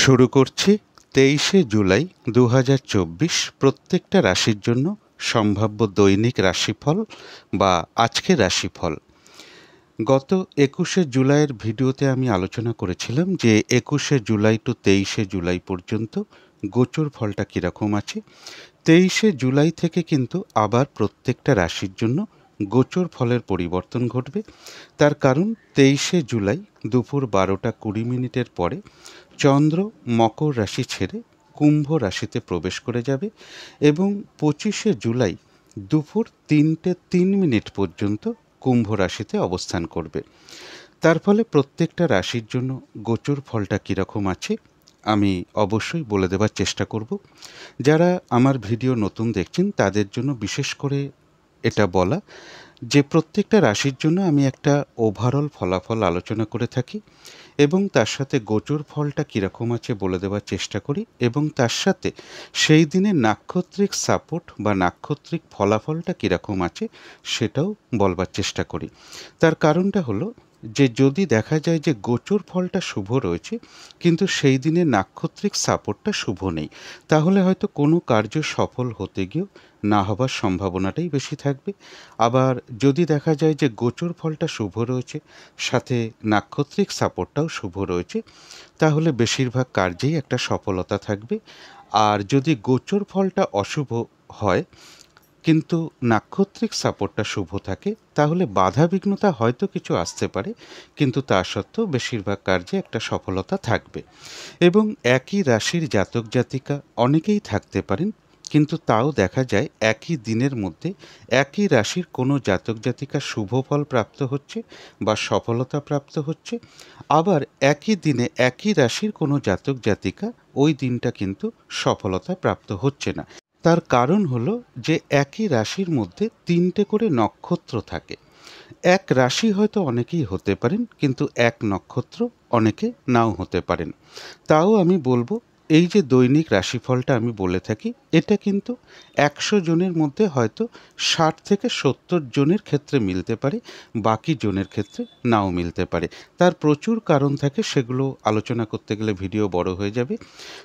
শুরু করছি 23শে জুলাই 2024 প্রত্যেকটা রাশির জন্য সম্ভাব্য দৈনিক রাশিফল বা আজকের রাশিফল। গত 21শে জুলাইয়ের ভিডিওতে আমি আলোচনা করেছিলাম যে 21শে জুলাই টু 23শে জুলাই পর্যন্ত গোচর ফলটা কীরকম আছে। 23শে জুলাই থেকে কিন্তু আবার প্রত্যেকটা রাশির জন্য গোচর ফলের পরিবর্তন ঘটবে। তার কারণ 23শে জুলাই দুপুর 12টা 20 মিনিটের পরে চন্দ্র মকর রাশি ছেড়ে কুম্ভ রাশিতে প্রবেশ করে যাবে এবং 25শে জুলাই দুপুর 3টে 3 মিনিট পর্যন্ত কুম্ভ রাশিতে অবস্থান করবে। তার ফলে প্রত্যেকটা রাশির জন্য গোচর ফলটা কীরকম আছে আমি অবশ্যই বলে দেওয়ার চেষ্টা করব। যারা আমার ভিডিও নতুন দেখছেন তাদের জন্য বিশেষ করে এটা বলা যে প্রত্যেকটা রাশির জন্য আমি একটা ওভারঅল ফলাফল আলোচনা করে থাকি এবং তার সাথে গোচর ফলটা কীরকম আছে বলে দেওয়ার চেষ্টা করি এবং তার সাথে সেই দিনের নাক্ষত্রিক সাপোর্ট বা নাক্ষত্রিক ফলাফলটা কীরকম আছে সেটাও বলবার চেষ্টা করি। তার কারণটা হলো যে যদি দেখা যায় যে গোচর ফলটা শুভ রয়েছে কিন্তু সেই দিনের নাক্ষত্রিক সাপোর্টটা শুভ নেই, তাহলে হয়তো কোনো কার্য সফল হতে গিয়েও না হবার সম্ভাবনাটাই বেশি থাকবে। আবার যদি দেখা যায় যে গোচর ফলটা শুভ রয়েছে সাথে নাক্ষত্রিক সাপোর্টটাও শুভ রয়েছে, তাহলে বেশিরভাগ কার্যেই একটা সফলতা থাকবে। আর যদি গোচর ফলটা অশুভ হয় কিন্তু নাক্ষত্রিক সাপোর্টটা শুভ থাকে, তাহলে বাধা বিঘ্নতা হয়তো কিছু আসতে পারে কিন্তু তা সত্ত্বেও বেশিরভাগ কার্যে একটা সফলতা থাকবে। এবং একই রাশির জাতক জাতিকা অনেকেই থাকতে পারেন, কিন্তু তাও দেখা যায় একই দিনের মধ্যে একই রাশির কোনো জাতক জাতিকা শুভ ফল প্রাপ্ত হচ্ছে বা সফলতা প্রাপ্ত হচ্ছে, আবার একই দিনে একই রাশির কোনো জাতক জাতিকা ওই দিনটা কিন্তু সফলতা প্রাপ্ত হচ্ছে না। তার কারণ হলো যে একই রাশির মধ্যে 3টে করে নক্ষত্র থাকে। এক রাশি হয়তো অনেকেই হতে পারেন কিন্তু এক নক্ষত্র অনেকে নাও হতে পারেন। তাও আমি বলবো এই যে দৈনিক রাশিফলটা আমি বলে থাকি এটা কিন্তু 100 জনের মধ্যে হয়তো 60 থেকে 70 জনের ক্ষেত্রে মিলতে পারে, বাকি জনের ক্ষেত্রে নাও মিলতে পারে। তার প্রচুর কারণ থাকে, সেগুলো আলোচনা করতে গেলে ভিডিও বড় হয়ে যাবে।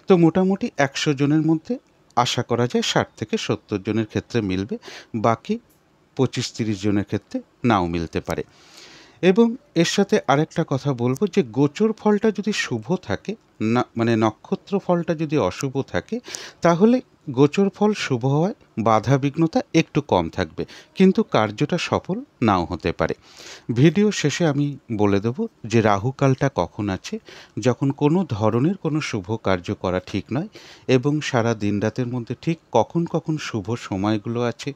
তো মোটামুটি 100 জনের মধ্যে আশা করা যায় 60 থেকে 70 জনের ক্ষেত্রে মিলবে, বাকি 25-30 জনের ক্ষেত্রে নাও মিলতে পারে। এবং এর সাথে আরেকটা কথা বলবো যে গোচর ফলটা যদি শুভ থাকে না, মানে নক্ষত্র ফলটা যদি অশুভ থাকে, তাহলে গোচর ফল শুভ হওয়ায় বাধা বিঘ্নতা একটু কম থাকবে কিন্তু কার্যটা সফল নাও হতে পারে। ভিডিও শেষে আমি বলে দেব যে রাহুকালটা কখন আছে, যখন কোনো ধরনের কোনো শুভ কার্য করা ঠিক নয়, এবং সারা দিন রাতের মধ্যে ঠিক কখন কখন শুভ সময়গুলো আছে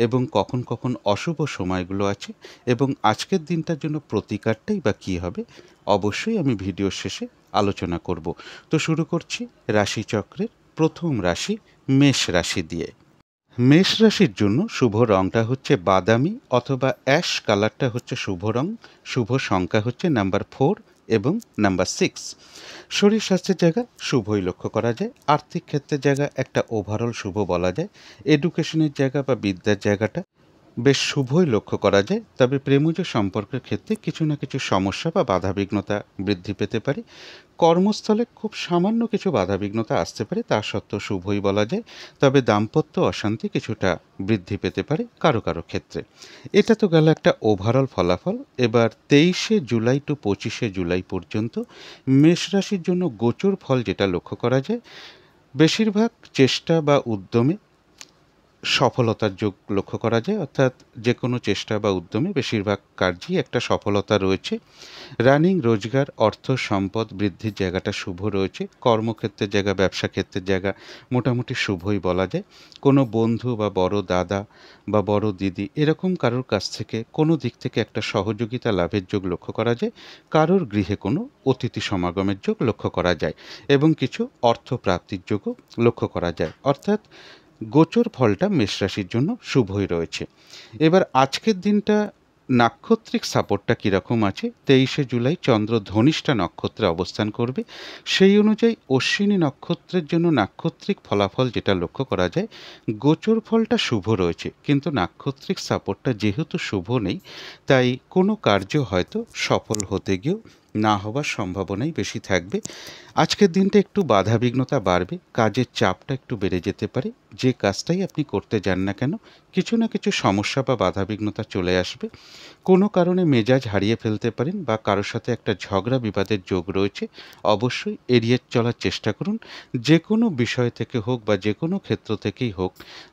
এবং কখন কখন অশুভ সময়গুলো আছে, এবং আজকের দিনটার জন্য প্রতিকারটাই বা কী হবে অবশ্যই আমি ভিডিও শেষে আলোচনা করব। তো শুরু করছি রাশিচক্রের প্রথম রাশি মেষ রাশি দিয়ে। মেষ রাশির জন্য শুভ রঙটা হচ্ছে বাদামি অথবা অ্যাশ কালারটা হচ্ছে শুভ রং। শুভ সংখ্যা হচ্ছে নাম্বার 4 এবং নাম্বার 6। শরীর স্বাস্থ্যের জায়গা শুভই লক্ষ্য করা যায়। আর্থিক ক্ষেত্রের জায়গা একটা ওভারঅল শুভ বলা যায়। এডুকেশনের জায়গা বা বিদ্যার জায়গাটা বেশ শুভই লক্ষ্য করা যায়। তবে প্রেমজ সম্পর্কের ক্ষেত্রে কিছু না কিছু সমস্যা বা বাধাবিঘ্নতা বৃদ্ধি পেতে পারে। কর্মস্থলে খুব সামান্য কিছু বাধাবিঘ্নতা আসতে পারে, তা সত্ত্বেও শুভই বলা যায়। তবে দাম্পত্য অশান্তি কিছুটা বৃদ্ধি পেতে পারে কারো কারো ক্ষেত্রে। এটা তো গেল একটা ওভারঅল ফলাফল। এবার 23শে জুলাই টু 25শে জুলাই পর্যন্ত মেষ রাশির জন্য গোচর ফল যেটা লক্ষ্য করা যায়, বেশিরভাগ চেষ্টা বা উদ্যমে সফলতার যোগ লক্ষ্য করা যায়। অর্থাৎ যে কোনো চেষ্টা বা উদ্যমে বেশিরভাগ কার্যেই একটা সফলতা রয়েছে। রানিং রোজগার অর্থ সম্পদ বৃদ্ধির জায়গাটা শুভ রয়েছে। কর্মক্ষেত্রের জায়গা, ব্যবসা ক্ষেত্রের জায়গা মোটামুটি শুভই বলা যায়। কোনো বন্ধু বা বড় দাদা বা বড় দিদি এরকম কারোর কাছ থেকে কোনো দিক থেকে একটা সহযোগিতা লাভের যোগ লক্ষ্য করা যায়। কারোর গৃহে কোনো অতিথি সমাগমের যোগ লক্ষ্য করা যায় এবং কিছু অর্থ প্রাপ্তির যোগও লক্ষ্য করা যায়। অর্থাৎ গোচর ফলটা মেষ রাশির জন্য শুভই রয়েছে। এবার আজকের দিনটা নাক্ষত্রিক সাপোর্টটা কীরকম আছে, 23শে জুলাই চন্দ্র ধনিষ্ঠা নক্ষত্রে অবস্থান করবে। সেই অনুযায়ী অশ্বিনী নক্ষত্রের জন্য নাক্ষত্রিক ফলাফল যেটা লক্ষ্য করা যায়, গোচর ফলটা শুভ রয়েছে কিন্তু নাক্ষত্রিক সাপোর্টটা যেহেতু শুভ নেই, তাই কোনো কার্য হয়তো সফল হতে গিয়েও না হওয়ার সম্ভাবনাই বেশি থাকবে। আজকের দিনটা একটু বাধাবিঘ্নতা বাড়বে, কাজের চাপটা একটু বেড়ে যেতে পারে। যে কাজটাই আপনি করতে যান না কেন, কিছু না কিছু সমস্যা বা বাধাবিঘ্নতা চলে আসবে। কোনো কারণে মেজাজ হারিয়ে ফেলতে পারেন বা কারোর সাথে একটা ঝগড়া বিবাদের যোগ রয়েছে। অবশ্যই এড়িয়ে চলার চেষ্টা করুন। যে কোনো বিষয় থেকে হোক বা যে কোনো ক্ষেত্র থেকেই হোক,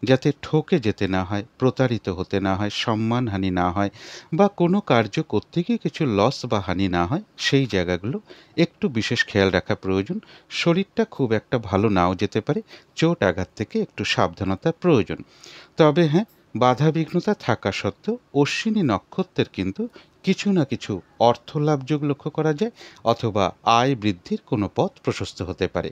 যাতে ঠকে যেতে না হয়, প্রতারিত হতে না হয়, সম্মানহানি না হয় বা কোনো কার্য করতে গিয়ে কিছু লস বা হানি না হয়, সেই জায়গাগুলো একটু বিশেষ খেয়াল রাখা প্রয়োজন। শরীরটা খুব একটা ভালো নাও যেতে পারে, চোট আঘাত থেকে একটু সাবধানতার প্রয়োজন। তবে হ্যাঁ, বাধাবিঘ্নতা থাকা সত্ত্বেও অশ্বিনী নক্ষত্রের কিন্তু কিছু না কিছু অর্থলাভযোগ লক্ষ্য করা যায়, অথবা আয় বৃদ্ধির কোনো পথ প্রশস্ত হতে পারে।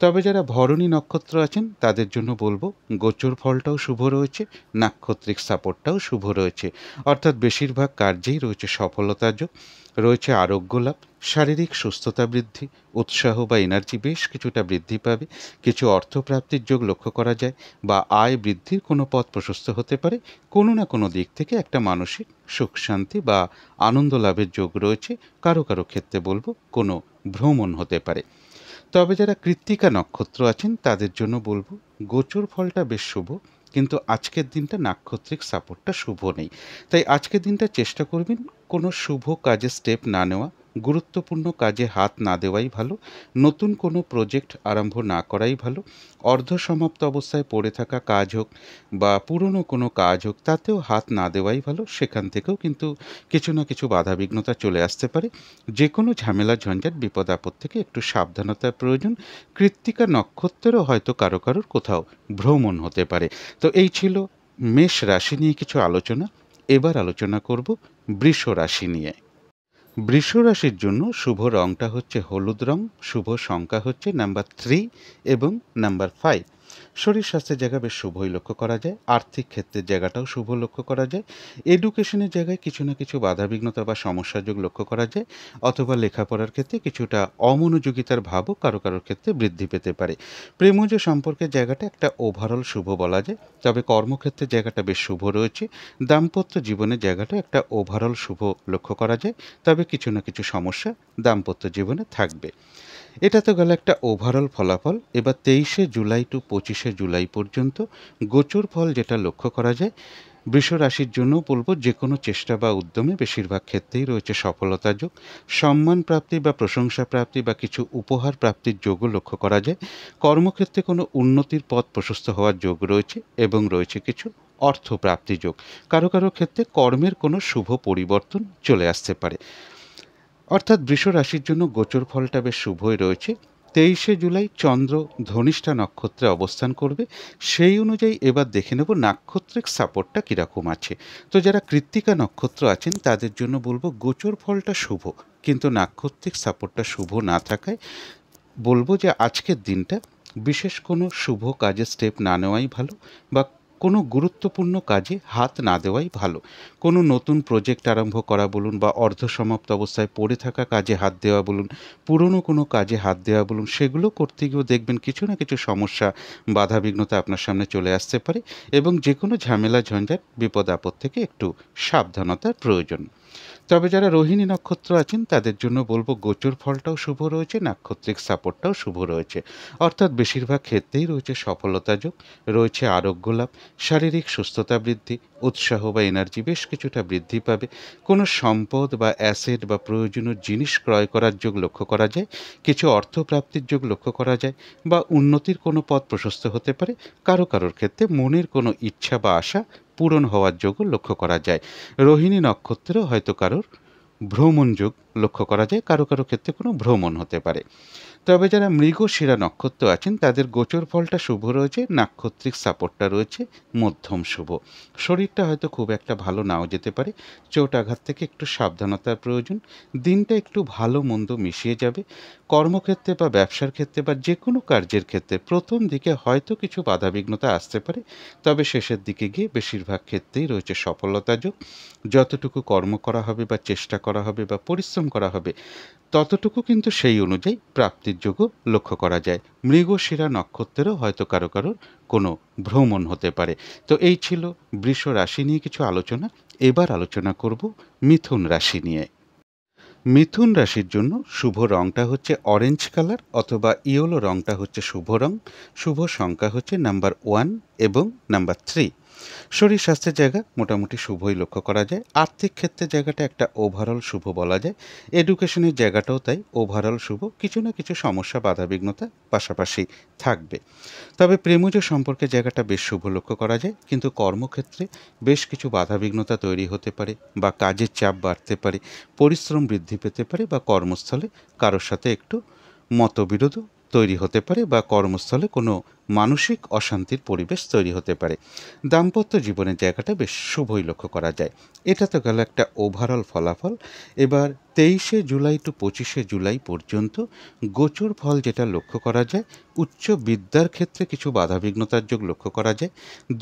তবে যারা ভরণী নক্ষত্র আছেন তাদের জন্য বলবো, গোচর ফলটাও শুভ রয়েছে, নাক্ষত্রিক সাপোর্টটাও শুভ রয়েছে। অর্থাৎ বেশিরভাগ কার্যেই রয়েছে সফলতা যোগ, রয়েছে আরোগ্য লাভ, শারীরিক সুস্থতা বৃদ্ধি, উৎসাহ বা এনার্জি বেশ কিছুটা বৃদ্ধি পাবে। কিছু অর্থপ্রাপ্তির যোগ লক্ষ্য করা যায়, বা আয় বৃদ্ধির কোনো পথ প্রশস্ত হতে পারে। কোনো না কোনো দিক থেকে একটা মানসিক সুখ শান্তি বা আনন্দ লাভের যোগ রয়েছে। কারো কারো ক্ষেত্রে বলবো কোনো ভ্রমণ হতে পারে। তবে যারা কৃত্তিকা নক্ষত্র আছেন তাদের জন্য বলবো, গোচর ফলটা বেশ শুভ, কিন্তু আজকের দিনটা নাক্ষত্রিক সাপোর্টটা শুভ নেই। তাই আজকের দিনটা চেষ্টা করবেন কোনো শুভ কাজে স্টেপ না নেওয়া, গুরুত্বপূর্ণ কাজে হাত না দেওয়াই ভালো, নতুন কোনো প্রজেক্ট আরম্ভ না করাই ভালো। অর্ধসমাপ্ত অবস্থায় পড়ে থাকা কাজ হোক বা পুরনো কোনো কাজ হোক, তাতেও হাত না দেওয়াই ভালো। সেখান থেকেও কিন্তু কিছু না কিছু বাধাবিঘ্নতা চলে আসতে পারে। যে কোনো ঝামেলা ঝঞ্ঝাট বিপদ আপদ থেকে একটু সাবধানতার প্রয়োজন। কৃত্তিকা নক্ষত্রেরও হয়তো কারো কারোর কোথাও ভ্রমণ হতে পারে। তো এই ছিল মেষ রাশি নিয়ে কিছু আলোচনা। এবার আলোচনা করব বৃষ রাশি নিয়ে। বৃষ রাশির জন্য শুভ রংটা হচ্ছে হলুদ রং, শুভ সংখ্যা হচ্ছে নাম্বার 3 এবং নাম্বার 5। শরীর স্বাস্থ্যের জায়গা বেশ শুভই লক্ষ্য করা যায়, আর্থিক ক্ষেত্রের জায়গাটাও শুভ লক্ষ্য করা যায়, এডুকেশনের জায়গায় কিছু না কিছু বাধাবিঘ্নতা বা সমস্যাযোগ লক্ষ্য করা যায়, অথবা লেখাপড়ার ক্ষেত্রে কিছুটা অমনোযোগিতার ভাবও কারো কারোর ক্ষেত্রে বৃদ্ধি পেতে পারে। প্রেমজ সম্পর্কের জায়গাটা একটা ওভারঅল শুভ বলা যায়। তবে কর্মক্ষেত্রের জায়গাটা বেশ শুভ রয়েছে। দাম্পত্য জীবনের জায়গাটা একটা ওভারঅল শুভ লক্ষ্য করা যায়। তবে কিছু না কিছু সমস্যা দাম্পত্য জীবনে থাকবে। এটা তো গেল একটা ওভারঅল ফলাফল। এবার 23শে জুলাই টু 25শে জুলাই পর্যন্ত গোচর ফল যেটা লক্ষ্য করা যায়, বৃষ রাশির জন্য বলবো, যে কোনো চেষ্টা বা উদ্যমে বেশিরভাগ ক্ষেত্রেই রয়েছে সফলতা যোগ, সম্মান প্রাপ্তি বা প্রশংসা প্রাপ্তি বা কিছু উপহার প্রাপ্তির যোগও লক্ষ্য করা যায়। কর্মক্ষেত্রে কোনো উন্নতির পথ প্রশস্ত হওয়ার যোগ রয়েছে, এবং রয়েছে কিছু অর্থ প্রাপ্তি যোগ। কারো কারো ক্ষেত্রে কর্মের কোনো শুভ পরিবর্তন চলে আসতে পারে। অর্থাৎ বৃষ রাশির জন্য গোচর ফলটা বেশ শুভই রয়েছে। 23শে জুলাই চন্দ্র ধনিষ্ঠা নক্ষত্রে অবস্থান করবে। সেই অনুযায়ী এবার দেখে নেব নাক্ষত্রিক সাপোর্টটা কীরকম আছে। তো যারা কৃত্তিকা নক্ষত্র আছেন তাদের জন্য বলবো, গোচর ফলটা শুভ, কিন্তু নাক্ষত্রিক সাপোর্টটা শুভ না থাকায় বলবো যে আজকের দিনটা বিশেষ কোনো শুভ কাজে স্টেপ না নেওয়াই ভালো, বা কোনো গুরুত্বপূর্ণ কাজে হাত না দেওয়াই ভালো। কোনো নতুন প্রজেক্ট আরম্ভ করা বলুন, বা অর্ধসমাপ্ত অবস্থায় পড়ে থাকা কাজে হাত দেওয়া বলুন, পুরনো কোনো কাজে হাত দেওয়া বলুন, সেগুলো করতে গিয়েও দেখবেন কিছু না কিছু সমস্যা বাধাবিঘ্নতা আপনার সামনে চলে আসতে পারে, এবং যে কোনো ঝামেলা ঝঞ্ঝাট বিপদ আপদ থেকে একটু সাবধানতার প্রয়োজন। তবে যারা রোহিণী নক্ষত্র আছেন তাদের জন্য বলবো, গোচর ফলটাও শুভ রয়েছে, নাক্ষত্রিক সাপোর্টটাও শুভ রয়েছে। অর্থাৎ বেশিরভাগ ক্ষেত্রেই রয়েছে সফলতা যোগ, রয়েছে আরোগ্য লাভ, শারীরিক সুস্থতা বৃদ্ধি, উৎসাহ বা এনার্জি বেশ কিছুটা বৃদ্ধি পাবে। কোনো সম্পদ বা অ্যাসেট বা প্রয়োজনীয় জিনিস ক্রয় করার যোগ লক্ষ্য করা যায়, কিছু অর্থপ্রাপ্তির যোগ লক্ষ্য করা যায়, বা উন্নতির কোনো পথ প্রশস্ত হতে পারে। কারো কারোর ক্ষেত্রে মনের কোনো ইচ্ছা বা আশা পূরণ হওয়ার যোগও লক্ষ্য করা যায়। রোহিণী নক্ষত্রেও হয়তো কারোর ভ্রমণ যোগ লক্ষ্য করা যায়, কারো কারো ক্ষেত্রে কোনো ভ্রমণ হতে পারে। তবে যারা মৃগশিরা নক্ষত্র আছেন তাদের গোচর ফলটা শুভ রয়েছে, নাক্ষত্রিক সাপোর্টটা রয়েছে মধ্যম শুভ। শরীরটা হয়তো খুব একটা ভালো নাও যেতে পারে, চোট আঘাত থেকে একটু সাবধানতার প্রয়োজন। দিনটা একটু ভালো মন্দ মিশিয়ে যাবে। কর্মক্ষেত্রে বা ব্যবসার ক্ষেত্রে বা যে কোনো কার্যের ক্ষেত্রে প্রথম দিকে হয়তো কিছু বাধাবিঘ্নতা আসতে পারে, তবে শেষের দিকে গিয়ে বেশিরভাগ ক্ষেত্রেই রয়েছে সফলতা যোগ। যতটুকু কর্ম করা হবে বা চেষ্টা করা হবে বা পরিশ্রম করা হবে, ততটুকু কিন্তু সেই অনুযায়ী প্রাপ্তির যোগও লক্ষ্য করা যায়। মৃগশিরা নক্ষত্রেরও হয়তো কারো কারোর কোনো ভ্রমণ হতে পারে। তো এই ছিল বৃষ রাশি নিয়ে কিছু আলোচনা। এবার আলোচনা করব মিথুন রাশি নিয়ে। মিথুন রাশির জন্য শুভ রংটা হচ্ছে অরেঞ্জ কালার অথবা ইয়েলো রংটা হচ্ছে শুভ রং। শুভ সংখ্যা হচ্ছে নাম্বার 1 এবং নাম্বার 3। শরীর স্বাস্থ্যের জায়গা মোটামুটি শুভই লক্ষ্য করা যায়। আর্থিক ক্ষেত্রে জায়গাটা একটা ওভারঅল শুভ বলা যায়। এডুকেশনের জায়গাটাও তাই ওভারঅল শুভ। কিছু না কিছু সমস্যা বাধাবিঘ্নতা পাশাপাশি থাকবে। তবে প্রেমজ সম্পর্কের জায়গাটা বেশ শুভ লক্ষ্য করা যায়, কিন্তু কর্মক্ষেত্রে বেশ কিছু বাধাবিঘ্নতা তৈরি হতে পারে বা কাজের চাপ বাড়তে পারে, পরিশ্রম বৃদ্ধি পেতে পারে বা কর্মস্থলে কারোর সাথে একটু মতবিরোধও তৈরি হতে পারে বা কর্মস্থলে কোনো মানসিক অশান্তির পরিবেশ তৈরি হতে পারে। দাম্পত্য জীবনের জায়গাটা বেশ শুভই লক্ষ্য করা যায়। এটা তো গেল একটা ওভারঅল ফলাফল। এবার 23শে জুলাই টু 25শে জুলাই পর্যন্ত গোচর ফল যেটা লক্ষ্য করা যায়, উচ্চ বিদ্যার ক্ষেত্রে কিছু বাধাবিঘ্নতার যোগ লক্ষ্য করা যায়।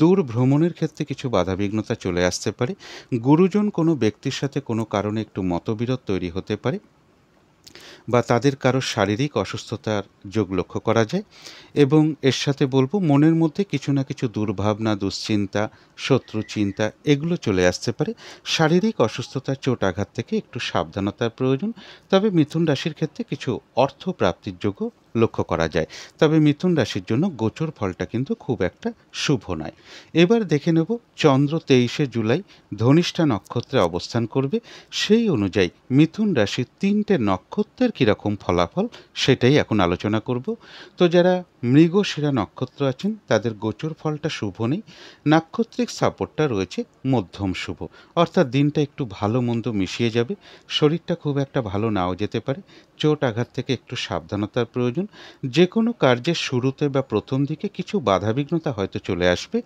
দূর ভ্রমণের ক্ষেত্রে কিছু বাধাবিঘ্নতা চলে আসতে পারে। গুরুজন কোনো ব্যক্তির সাথে কোনো কারণে একটু মতবিরোধ তৈরি হতে পারে বা তাদের কারো শারীরিক অসুস্থতার যোগ লক্ষ্য করা যায়। এবং এর সাথে বলবো মনের মধ্যে কিছু না কিছু দুর্ভাবনা, দুশ্চিন্তা, শত্রু চিন্তা এগুলো চলে আসতে পারে। শারীরিক অসুস্থতার চোট আঘাত থেকে একটু সাবধানতার প্রয়োজন। তবে মিথুন রাশির ক্ষেত্রে কিছু অর্থ প্রাপ্তির যোগও লক্ষ্য করা যায়। তবে মিথুন রাশির জন্য গোচর ফলটা কিন্তু খুব একটা শুভ নয়। এবার দেখে নেব চন্দ্র 23শে জুলাই ধনিষ্ঠা নক্ষত্রে অবস্থান করবে। সেই অনুযায়ী মিথুন রাশির 3টে নক্ষত্রের কীরকম ফলাফল সেটাই এখন আলোচনা করব। তো যারা মৃগশিরা নক্ষত্র আছেন তাদের গোচর ফলটা শুভ নেই। নাক্ষত্রিক সাপোর্টটা রয়েছে মধ্যম শুভ, অর্থাৎ দিনটা একটু ভালো মন্দ মিশিয়ে যাবে। শরীরটা খুব একটা ভালো নাও যেতে পারে। চোট আঘাত থেকে একটু সাবধানতার প্রয়োজন। যে কোনো কার্যের শুরুতে বা প্রথম দিকে কিছু বাধাবিঘ্নতা হয়তো চলে আসবে,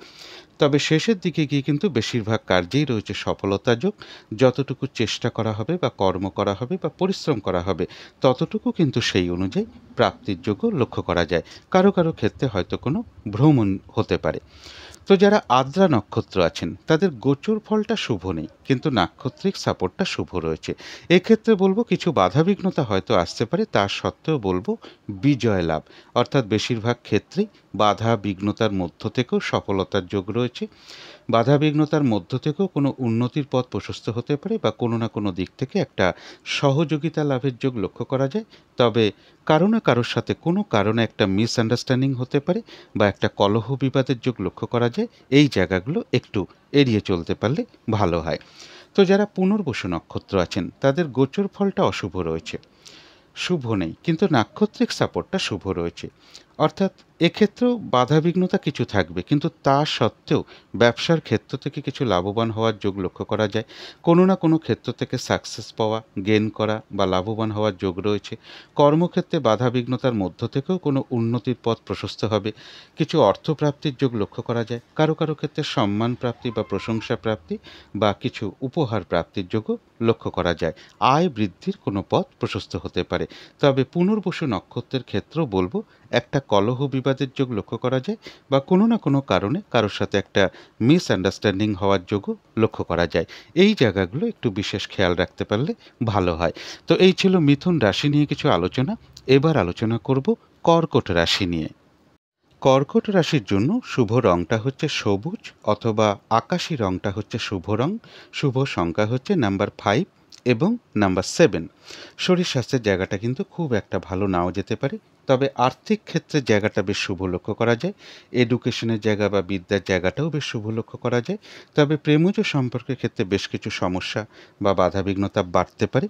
তবে শেষের দিকে গিয়ে কিন্তু বেশিরভাগ কার্যেই রয়েছে সফলতার যোগ। যতটুকু চেষ্টা করা হবে বা কর্ম করা হবে বা পরিশ্রম করা হবে ততটুকু কিন্তু সেই অনুযায়ী প্রাপ্তির যোগও লক্ষ্য করা যায়। কারো কারো ক্ষেত্রে হয়তো কোনো ভ্রমণ হতে পারে। তো যারা আদ্রা নক্ষত্র আছেন তাদের গোচর ফলটা শুভ নেই, কিন্তু নাক্ষত্রিক সাপোর্টটা শুভ রয়েছে। এক্ষেত্রে বলবো কিছু বাধাবিঘ্নতা হয়তো আসতে পারে, তা সত্ত্বেও বলবো বিজয় লাভ, অর্থাৎ বেশিরভাগ ক্ষেত্রেই বাধা বিঘ্নতার মধ্য থেকেও সফলতার যোগ রয়েছে। বাধা বিঘ্নতার মধ্য থেকেও কোনো উন্নতির পথ প্রশস্ত হতে পারে বা কোনো না কোনো দিক থেকে একটা সহযোগিতা লাভের যোগ লক্ষ্য করা যায়। তবে কারো না কারোর সাথে কোনো কারণে একটা মিসআন্ডারস্ট্যান্ডিং হতে পারে বা একটা কলহ বিবাদের যোগ লক্ষ্য করা যায়। এই জায়গাগুলো একটু এড়িয়ে চলতে পারলে ভালো হয়। তো যারা পুনর্বসু নক্ষত্র আছেন তাদের গোচর ফলটা অশুভ রয়েছে, শুভ নেই, কিন্তু নাক্ষত্রিক সাপোর্টটা শুভ রয়েছে। অর্থাৎ এক্ষেত্রেও বাধাবিঘ্নতা কিছু থাকবে, কিন্তু তা সত্ত্বেও ব্যবসার ক্ষেত্র থেকে কিছু লাভবান হওয়ার যোগ লক্ষ্য করা যায়। কোনো না কোনো ক্ষেত্র থেকে সাকসেস পাওয়া, গেন করা বা লাভবান হওয়ার যোগ রয়েছে। কর্মক্ষেত্রে বাধাবিঘ্নতার মধ্য থেকেও কোনো উন্নতির পথ প্রশস্ত হবে। কিছু অর্থপ্রাপ্তির যোগ লক্ষ্য করা যায়। কারো কারো ক্ষেত্রে সম্মান প্রাপ্তি বা প্রশংসা প্রাপ্তি বা কিছু উপহার প্রাপ্তির যোগও লক্ষ্য করা যায়। আয় বৃদ্ধির কোনো পথ প্রশস্ত হতে পারে। তবে পুনর্বসু নক্ষত্রের ক্ষেত্রেও বলবো একটা কলহ বিবাদের যোগ লক্ষ্য করা যায় বা কোনো না কোনো কারণে কারোর সাথে একটা মিসআন্ডারস্ট্যান্ডিং হওয়ার যোগও লক্ষ্য করা যায়। এই জায়গাগুলো একটু বিশেষ খেয়াল রাখতে পারলে ভালো হয়। তো এই ছিল মিথুন রাশি নিয়ে কিছু আলোচনা। এবার আলোচনা করব কর্কট রাশি নিয়ে। কর্কট রাশির জন্য শুভ রংটা হচ্ছে সবুজ অথবা আকাশি রংটা হচ্ছে শুভ রং। শুভ সংখ্যা হচ্ছে নাম্বার 5 এবং নাম্বার 7। শরীর স্বাস্থ্যের জায়গাটা কিন্তু খুব একটা ভালো নাও যেতে পারে, তবে আর্থিক ক্ষেত্রে জায়গাটা বেশ শুভ লক্ষ্য করা যায়। এডুকেশনের জায়গা বা বিদ্যার জায়গাটাও বেশ শুভ লক্ষ্য করা যায়। তবে প্রেমজ সম্পর্কের ক্ষেত্রে বেশ কিছু সমস্যা বা বাধাবিঘ্নতা বাড়তে পারে।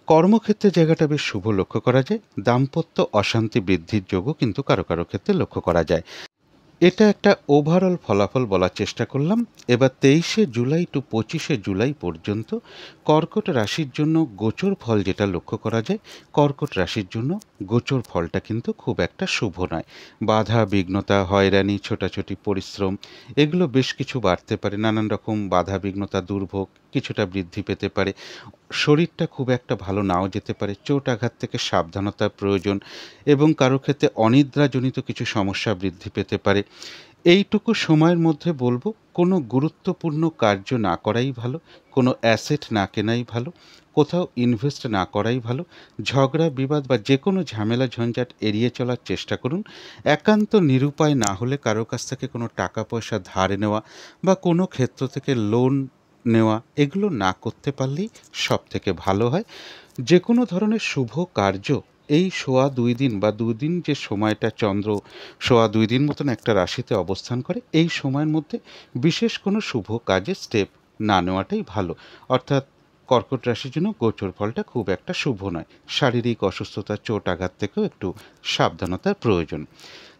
কর্মক্ষেত্রে জায়গাটা বেশ শুভ লক্ষ্য করা যায়। দাম্পত্য অশান্তি বৃদ্ধির যোগও কিন্তু কারো কারো ক্ষেত্রে লক্ষ্য করা যায়। এটা একটা ওভারঅল ফলাফল বলার চেষ্টা করলাম। এবার 23শে জুলাই টু 25শে জুলাই পর্যন্ত কর্কট রাশির জন্য গোচর ফল যেটা লক্ষ্য করা যায়, কর্কট রাশির জন্য গোচর ফলটা কিন্তু খুব একটা শুভ নয়। বাধা বিঘ্নতা, হয়রানি, ছোটাছুটি, পরিশ্রম এগুলো বেশ কিছু বাড়তে পারে। নানান রকম বাধা বিঘ্নতা, দুর্ভোগ কিছুটা বৃদ্ধি পেতে পারে। শরীরটা খুব একটা ভালো নাও যেতে পারে। চোট আঘাত থেকে সাবধানতার প্রয়োজন এবং কারো ক্ষেত্রে অনিদ্রাজনিত কিছু সমস্যা বৃদ্ধি পেতে পারে। এইটুকু সময়ের মধ্যে বলবো কোনো গুরুত্বপূর্ণ কার্য না করাই ভালো, কোনো অ্যাসেট না কেনাই ভালো, কোথাও ইনভেস্ট না করাই ভালো। ঝগড়া বিবাদ বা যে কোনো ঝামেলা ঝঞ্ঝাট এড়িয়ে চলার চেষ্টা করুন। একান্ত নিরুপায় না হলে কারো কাছ থেকে কোনো টাকা পয়সা ধার নেওয়া বা কোনো ক্ষেত্র থেকে লোন নেওয়া এগুলো না করতে পারলেই সব থেকে ভালো হয়। যে কোনো ধরনের শুভ কার্য এই সোয়া ২ দিন বা ২ দিন যে সময়টা চন্দ্র সোয়া ২ দিন মতন একটা রাশিতে অবস্থান করে, এই সময়ের মধ্যে বিশেষ কোনো শুভ কাজে স্টেপ না নেওয়াটাই ভালো। অর্থাৎ কর্কট রাশির জন্য গোচর ফলটা খুব একটা শুভ নয়। শারীরিক অসুস্থতা, চোট আঘাত থেকেও একটু সাবধানতার প্রয়োজন।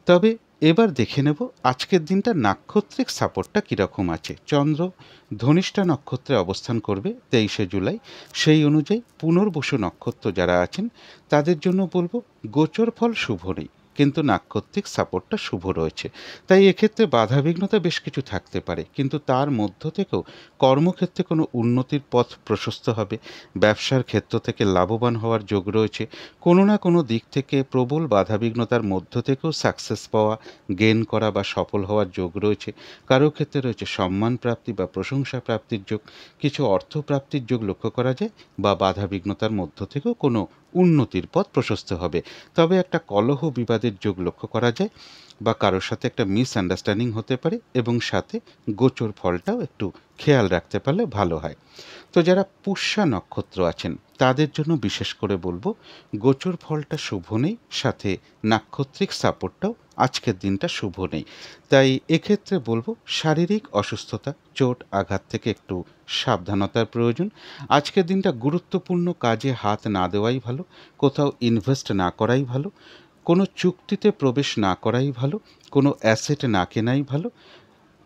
তবে এবার দেখে নেব আজকের দিনটা নাক্ষত্রিক সাপোর্টটা কীরকম আছে। চন্দ্র ধনিষ্ঠা নক্ষত্রে অবস্থান করবে ২৩শে জুলাই। সেই অনুযায়ী পুনর্বসু নক্ষত্র যারা আছেন তাদের জন্য বলবো গোচর ফল শুভ নেই, কিন্তু নাক্ষত্রিক সাপোর্টটা শুভ রয়েছে। তাই এক্ষেত্রে বাধাবিঘ্নতা বেশ কিছু থাকতে পারে, কিন্তু তার মধ্য থেকেও কর্মক্ষেত্রে কোনো উন্নতির পথ প্রশস্ত হবে। ব্যবসার ক্ষেত্র থেকে লাভবান হওয়ার যোগ রয়েছে। কোনো না কোনো দিক থেকে প্রবল বাধাবিঘ্নতার মধ্য থেকেও সাকসেস পাওয়া, গেইন করা বা সফল হওয়ার যোগ রয়েছে। কারো ক্ষেত্রে রয়েছে সম্মান প্রাপ্তি বা প্রশংসা প্রাপ্তির যোগ, কিছু অর্থ প্রাপ্তির যোগ লক্ষ্য করা যায়, বা বাধাবিঘ্নতার মধ্য থেকেও কোনো উন্নতির পথ প্রশস্ত হবে। তবে একটা কলহ বিবাদের যোগ লক্ষ্য করা যায়, বা কারোর সাথে একটা মিসআন্ডারস্ট্যান্ডিং হতে পারে, এবং সাথে গোচর ফলটাও একটু খেয়াল রাখতে পারলে ভালো হয়। তো যারা পুষ্যা নক্ষত্র আছেন তাদের জন্য বিশেষ করে বলবো গোচর ফলটা শুভ নেই, সাথে নাক্ষত্রিক সাপোর্টটাও আজকের দিনটা শুভ নেই। তাই এক্ষেত্রে বলবো শারীরিক অসুস্থতা, চোট আঘাত থেকে একটু সাবধানতার প্রয়োজন। আজকের দিনটা গুরুত্বপূর্ণ কাজে হাত না দেওয়াই ভালো, কোথাও ইনভেস্ট না করাই ভালো, কোনো চুক্তিতে প্রবেশ না করাই ভালো, কোনো অ্যাসেট না কেনাই ভালো।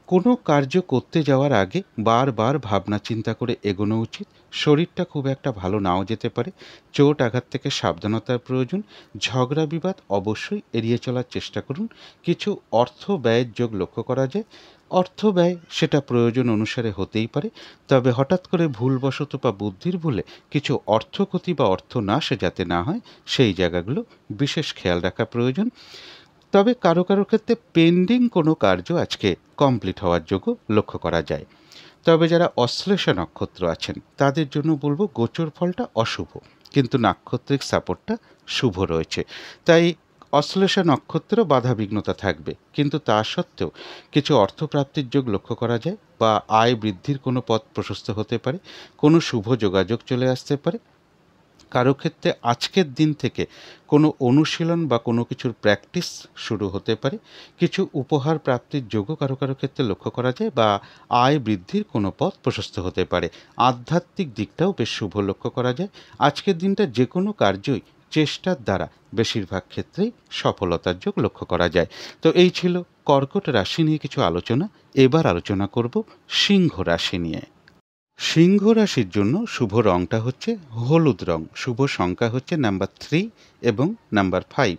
কোনো কার্য করতে যাওয়ার আগে বারবার ভাবনা চিন্তা করে এগোনো উচিত। শরীরটা খুব একটা ভালো নাও যেতে পারে। চোট আঘাত থেকে সাবধানতার প্রয়োজন। ঝগড়া বিবাদ অবশ্যই এড়িয়ে চলার চেষ্টা করুন। কিছু অর্থ ব্যয়ের যোগ লক্ষ্য করা যায়। অর্থ ব্যয় সেটা প্রয়োজন অনুসারে হতেই পারে, তবে হঠাৎ করে ভুলবশত বা বুদ্ধির ভুলে কিছু অর্থক্ষতি বা অর্থনাশ যাতে না হয়, সেই জায়গাগুলো বিশেষ খেয়াল রাখা প্রয়োজন। তবে কারো কারো ক্ষেত্রে পেন্ডিং কোনো কার্য আজকে কমপ্লিট হওয়ার যোগ্য লক্ষ্য করা যায়। তবে যারা অশ্লেষা নক্ষত্র আছেন তাদের জন্য বলবো গোচর ফলটা অশুভ, কিন্তু নাক্ষত্রিক সাপোর্টটা শুভ রয়েছে। তাই অশ্লেষা নক্ষত্র বাধাবিঘ্নতা থাকবে, কিন্তু তা সত্ত্বেও কিছু অর্থপ্রাপ্তির যোগ লক্ষ্য করা যায়, বা আয় বৃদ্ধির কোনো পথ প্রশস্ত হতে পারে, কোনো শুভ যোগাযোগ চলে আসতে পারে। কারো ক্ষেত্রে আজকের দিন থেকে কোনো অনুশীলন বা কোনো কিছুর প্র্যাকটিস শুরু হতে পারে। কিছু উপহার প্রাপ্তির যোগও কারো কারো ক্ষেত্রে লক্ষ্য করা যায়, বা আয় বৃদ্ধির কোনো পথ প্রশস্ত হতে পারে। আধ্যাত্মিক দিকটাও বেশ শুভ লক্ষ্য করা যায়। আজকের দিনটা যে কোনো কার্যই চেষ্টার দ্বারা বেশিরভাগ ক্ষেত্রেই সফলতার যোগ লক্ষ্য করা যায়। তো এই ছিল কর্কট রাশি নিয়ে কিছু আলোচনা। এবার আলোচনা করব সিংহ রাশি নিয়ে। সিংহ রাশির জন্য শুভ রংটা হচ্ছে হলুদ রং, শুভ সংখ্যা হচ্ছে নাম্বার 3 এবং নাম্বার 5।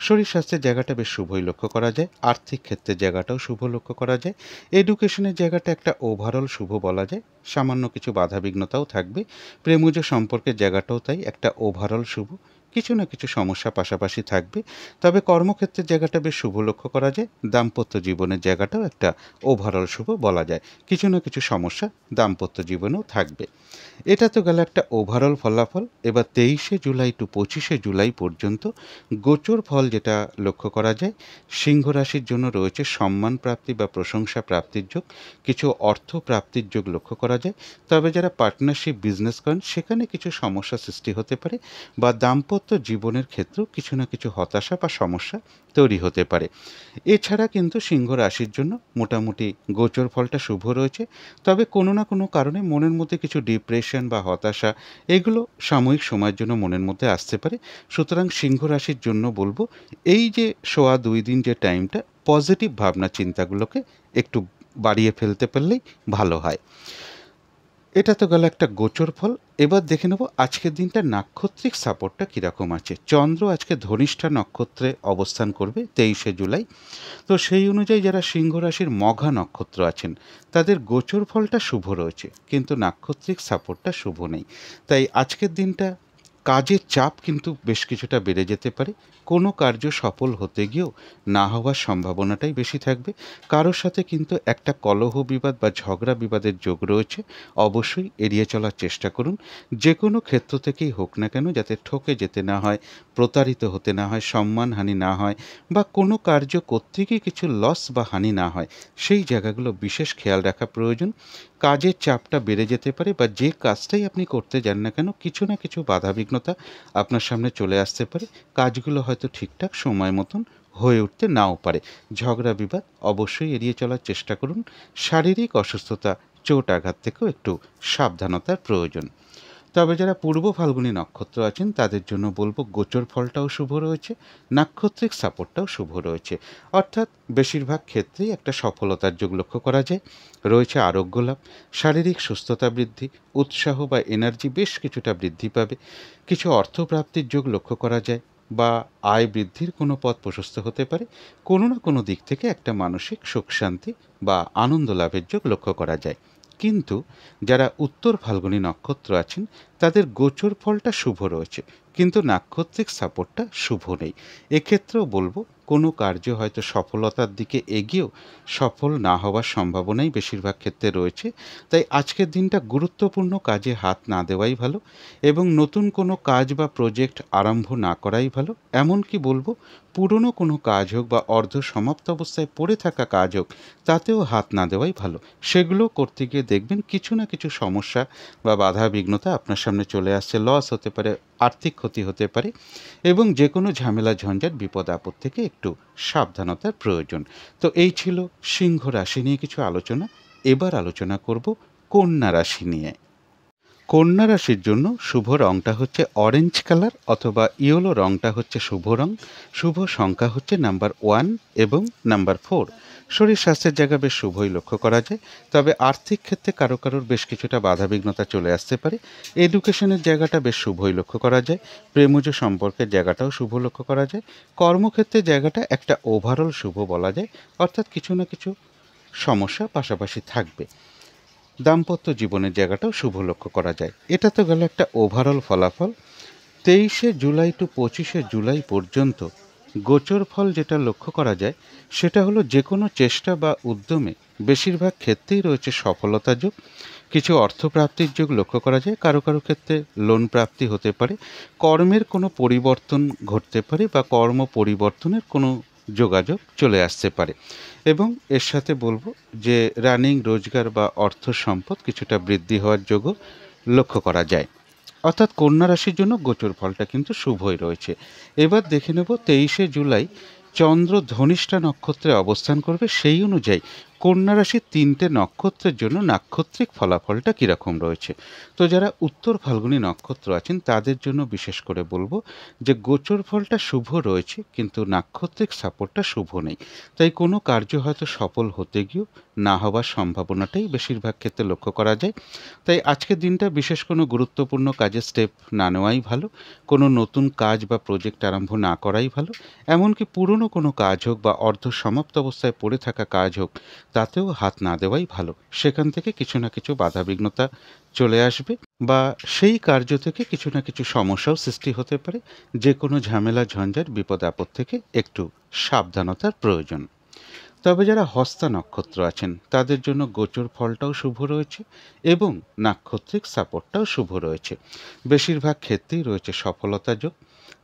শরীর স্বাস্থ্যের জায়গাটা বেশ শুভই লক্ষ্য করা যায়। আর্থিক ক্ষেত্রের জায়গাটাও শুভ লক্ষ্য করা যায়। এডুকেশনের জায়গাটা একটা ওভারঅল শুভ বলা যায়। সামান্য কিছু বাধাবিঘ্নতাও থাকবে। প্রেমজ সম্পর্কের জায়গাটাও তাই একটা ওভারঅল শুভ। কিছু না কিছু সমস্যা পাশাপাশি থাকবে। তবে কর্মক্ষেত্রের জায়গাটা বেশ শুভ লক্ষ্য করা যায়। দাম্পত্য জীবনের জায়গাটাও একটা ওভারঅল শুভ বলা যায়। কিছু না কিছু সমস্যা দাম্পত্য জীবনেও থাকবে। এটা তো গেল একটা ওভারঅল ফলাফল। এবার 23শে জুলাই টু 25শে জুলাই পর্যন্ত গোচর ফল যেটা লক্ষ্য করা যায়, সিংহ রাশির জন্য রয়েছে সম্মান প্রাপ্তি বা প্রশংসা প্রাপ্তির যোগ, কিছু অর্থ প্রাপ্তির যোগ লক্ষ্য করা যায়। তবে যারা পার্টনারশিপ বিজনেস করেন সেখানে কিছু সমস্যা সৃষ্টি হতে পারে, বা দাম্পত্য জীবনের ক্ষেত্রেও কিছু না কিছু হতাশা বা সমস্যা তৈরি হতে পারে। এছাড়া কিন্তু সিংহ রাশির জন্য মোটামুটি গোচর ফলটা শুভ রয়েছে। তবে কোনো না কোনো কারণে মনের মধ্যে কিছু ডিপ্রেশন বা হতাশা, এগুলো সাময়িক সময়ের জন্য মনের মধ্যে আসতে পারে। সুতরাং সিংহ রাশির জন্য বলবো এই যে সোয়া 2 দিন যে টাইমটা, পজিটিভ ভাবনা চিন্তাগুলোকে একটু বাড়িয়ে ফেলতে পারলেই ভালো হয়। এটা তো গেল একটা গোচর ফল। এবার দেখে নেব আজকের দিনটা নাক্ষত্রিক সাপোর্টটা কীরকম আছে। চন্দ্র আজকে ধনিষ্ঠা নক্ষত্রে অবস্থান করবে 23শে জুলাই। তো সেই অনুযায়ী যারা সিংহ রাশির মঘা নক্ষত্র আছেন তাদের গোচর ফলটা শুভ রয়েছে, কিন্তু নাক্ষত্রিক সাপোর্টটা শুভ নেই। তাই আজকের দিনটা কাজের চাপ কিন্তু বেশ কিছুটা বেড়ে যেতে পারে। কোনো কার্য সফল হতে গিয়েও না হওয়ার সম্ভাবনাটাই বেশি থাকবে। কারোর সাথে কিন্তু একটা কলহ বিবাদ বা ঝগড়া বিবাদের যোগ রয়েছে। অবশ্যই এড়িয়ে চলার চেষ্টা করুন। যে কোনো ক্ষেত্র থেকেই হোক না কেন, যাতে ঠকে যেতে না হয়, প্রতারিত হতে না হয়, সম্মানহানি না হয়, বা কোনো কার্য করতে গিয়ে কিছু লস বা হানি না হয়, সেই জায়গাগুলো বিশেষ খেয়াল রাখা প্রয়োজন। কাজের চাপটা বেড়ে যেতে পারে, বা যে কাজটাই আপনি করতে যান না কেন, কিছু না কিছু বাধাবিঘ্নতা আপনার সামনে চলে আসতে পারে। কাজগুলো হয়তো ঠিকঠাক সময় মতন হয়ে উঠতে নাও পারে। ঝগড়া বিবাদ অবশ্যই এড়িয়ে চলার চেষ্টা করুন। শারীরিক অসুস্থতা, চোট আঘাত থেকেও একটু সাবধানতার প্রয়োজন। তবে যারা পূর্ব ফাল্গুনী নক্ষত্র আছেন তাদের জন্য বলবো গোচর ফলটাও শুভ রয়েছে, নাক্ষত্রিক সাপোর্টটাও শুভ রয়েছে। অর্থাৎ বেশিরভাগ ক্ষেত্রেই একটা সফলতার যোগ লক্ষ্য করা যায়। রয়েছে আরোগ্য লাভ, শারীরিক সুস্থতা বৃদ্ধি, উৎসাহ বা এনার্জি বেশ কিছুটা বৃদ্ধি পাবে। কিছু অর্থপ্রাপ্তির যোগ লক্ষ্য করা যায়, বা আয় বৃদ্ধির কোনো পথ প্রশস্ত হতে পারে। কোনো না কোনো দিক থেকে একটা মানসিক সুখ শান্তি বা আনন্দ লাভের যোগ লক্ষ্য করা যায়। কিন্তু যারা উত্তর ফাল্গুনী নক্ষত্র আছেন তাদের গোচর ফলটা শুভ রয়েছে, কিন্তু নাক্ষত্রিক সাপোর্টটা শুভ নেই। এক্ষেত্রেও বলবো কোনো কার্য হয়তো সফলতার দিকে এগিয়েও সফল না হওয়ার সম্ভাবনাই বেশিরভাগ ক্ষেত্রে রয়েছে। তাই আজকের দিনটা গুরুত্বপূর্ণ কাজে হাত না দেওয়াই ভালো, এবং নতুন কোনো কাজ বা প্রজেক্ট আরম্ভ না করাই ভালো। এমনকি বলবো পুরনো কোনো কাজ হোক বা অর্ধ সমাপ্ত অবস্থায় পড়ে থাকা কাজ হোক, তাতেও হাত না দেওয়াই ভালো। সেগুলো করতে গিয়ে দেখবেন কিছু না কিছু সমস্যা বা বাধা বিঘ্নতা আপনার সামনে চলে আসছে। লস হতে পারে, আর্থিক ক্ষতি হতে পারে, এবং যে কোনো ঝামেলা ঝঞ্ঝাট বিপদ আপদ থেকে একটু সাবধানতার প্রয়োজন। তো এই ছিল সিংহ রাশি নিয়ে কিছু আলোচনা। এবার আলোচনা করব কন্যা রাশি নিয়ে। কন্যা রাশির জন্য শুভ রংটা হচ্ছে অরেঞ্জ কালার, অথবা ইয়েলো রংটা হচ্ছে শুভ রং। শুভ সংখ্যা হচ্ছে নাম্বার 1 এবং নাম্বার 4। শরীর স্বাস্থ্যের জায়গা বেশ শুভই লক্ষ্য করা যায়। তবে আর্থিক ক্ষেত্রে কারো কারোর বেশ কিছুটা বাধাবিঘ্নতা চলে আসতে পারে। এডুকেশনের জায়গাটা বেশ শুভই লক্ষ্য করা যায়। প্রেমজ সম্পর্কের জায়গাটাও শুভ লক্ষ্য করা যায়। কর্মক্ষেত্রের জায়গাটা একটা ওভারঅল শুভ বলা যায়। অর্থাৎ কিছু না কিছু সমস্যা পাশাপাশি থাকবে। দাম্পত্য জীবনের জায়গাটাও শুভ লক্ষ্য করা যায়। এটা তো গেল একটা ওভারঅল ফলাফল। 23শে জুলাই টু 25শে জুলাই পর্যন্ত গোচর ফল যেটা লক্ষ্য করা যায় সেটা হলো যে কোনো চেষ্টা বা উদ্যমে বেশিরভাগ ক্ষেত্রেই রয়েছে সফলতা যোগ। কিছু অর্থপ্রাপ্তির যোগ লক্ষ্য করা যায়। কারো কারো ক্ষেত্রে লোন প্রাপ্তি হতে পারে। কর্মের কোনো পরিবর্তন ঘটতে পারে, বা কর্ম পরিবর্তনের কোনো যোগাযোগ চলে আসতে পারে। এবং এর সাথে বলবো যে রানিং রোজগার বা অর্থ সম্পদ কিছুটা বৃদ্ধি হওয়ার যোগও লক্ষ্য করা যায়। অর্থাৎ কন্যা রাশির জন্য গোচর ফলটা কিন্তু শুভই রয়েছে। এবার দেখে নেব 23শে জুলাই চন্দ্র ধনিষ্ঠা নক্ষত্রে অবস্থান করবে, সেই অনুযায়ী কন্যা রাশির 3টে নক্ষত্রের জন্য নাক্ষত্রিক ফলাফলটা কীরকম রয়েছে। তো যারা উত্তর ফাল্গুনী নক্ষত্র আছেন তাদের জন্য বিশেষ করে বলবো যে গোচর ফলটা শুভ রয়েছে, কিন্তু নাক্ষত্রিক সাপোর্টটা শুভ নেই। তাই কোনো কার্য হয়তো সফল হতে গিয়েও না হওয়ার সম্ভাবনাটাই বেশিরভাগ ক্ষেত্রে লক্ষ্য করা যায়। তাই আজকের দিনটা বিশেষ কোনো গুরুত্বপূর্ণ কাজের স্টেপ না নেওয়াই ভালো। কোনো নতুন কাজ বা প্রজেক্ট আরম্ভ না করাই ভালো। এমনকি পুরনো কোনো কাজ হোক বা অর্ধ সমাপ্ত অবস্থায় পড়ে থাকা কাজ হোক, তাতেও হাত না দেওয়াই ভালো। সেখান থেকে কিছু না কিছু বাধাবিঘ্নতা চলে আসবে, বা সেই কার্য থেকে কিছু না কিছু সমস্যাও সৃষ্টি হতে পারে। যে কোনো ঝামেলা ঝঞ্ঝাট বিপদ আপদ থেকে একটু সাবধানতার প্রয়োজন। তবে যারা হস্তা নক্ষত্র আছেন তাদের জন্য গোচর ফলটাও শুভ রয়েছে, এবং নাক্ষত্রিক সাপোর্টটাও শুভ রয়েছে। বেশিরভাগ ক্ষেত্রেই রয়েছে সফলতা যোগ।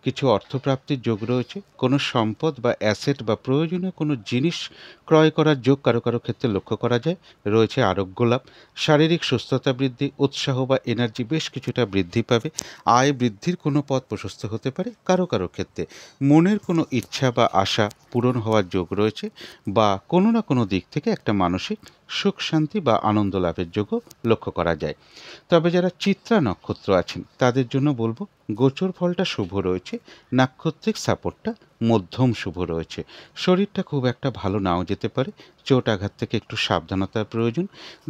কিছু অর্থপ্রাপ্তির যোগ রয়েছে। কোনো সম্পদ বা অ্যাসেট বা প্রয়োজনীয় কোনো জিনিস ক্রয় করার যোগ কারো কারো ক্ষেত্রে লক্ষ্য করা যায়। রয়েছে আরোগ্য লাভ, শারীরিক সুস্থতা বৃদ্ধি, উৎসাহ বা এনার্জি বেশ কিছুটা বৃদ্ধি পাবে। আয় বৃদ্ধির কোনো পথ প্রশস্ত হতে পারে। কারো কারো ক্ষেত্রে মনের কোনো ইচ্ছা বা আশা পূরণ হওয়ার যোগ রয়েছে, বা কোনো না কোনো দিক থেকে একটা মানসিক সুখ শান্তি বা আনন্দ লাভের যোগও লক্ষ্য করা যায়। তবে যারা চিত্রা নক্ষত্র আছেন তাদের জন্য বলবো গোচর ফলটা শুভ রয়েছে, নাক্ষত্রিক সাপোর্টটা মধ্যম শুভ রয়েছে। শরীরটা খুব একটা ভালো নাও যেতে পারে। চোট আঘাত থেকে একটু সাবধানতার প্রয়োজন।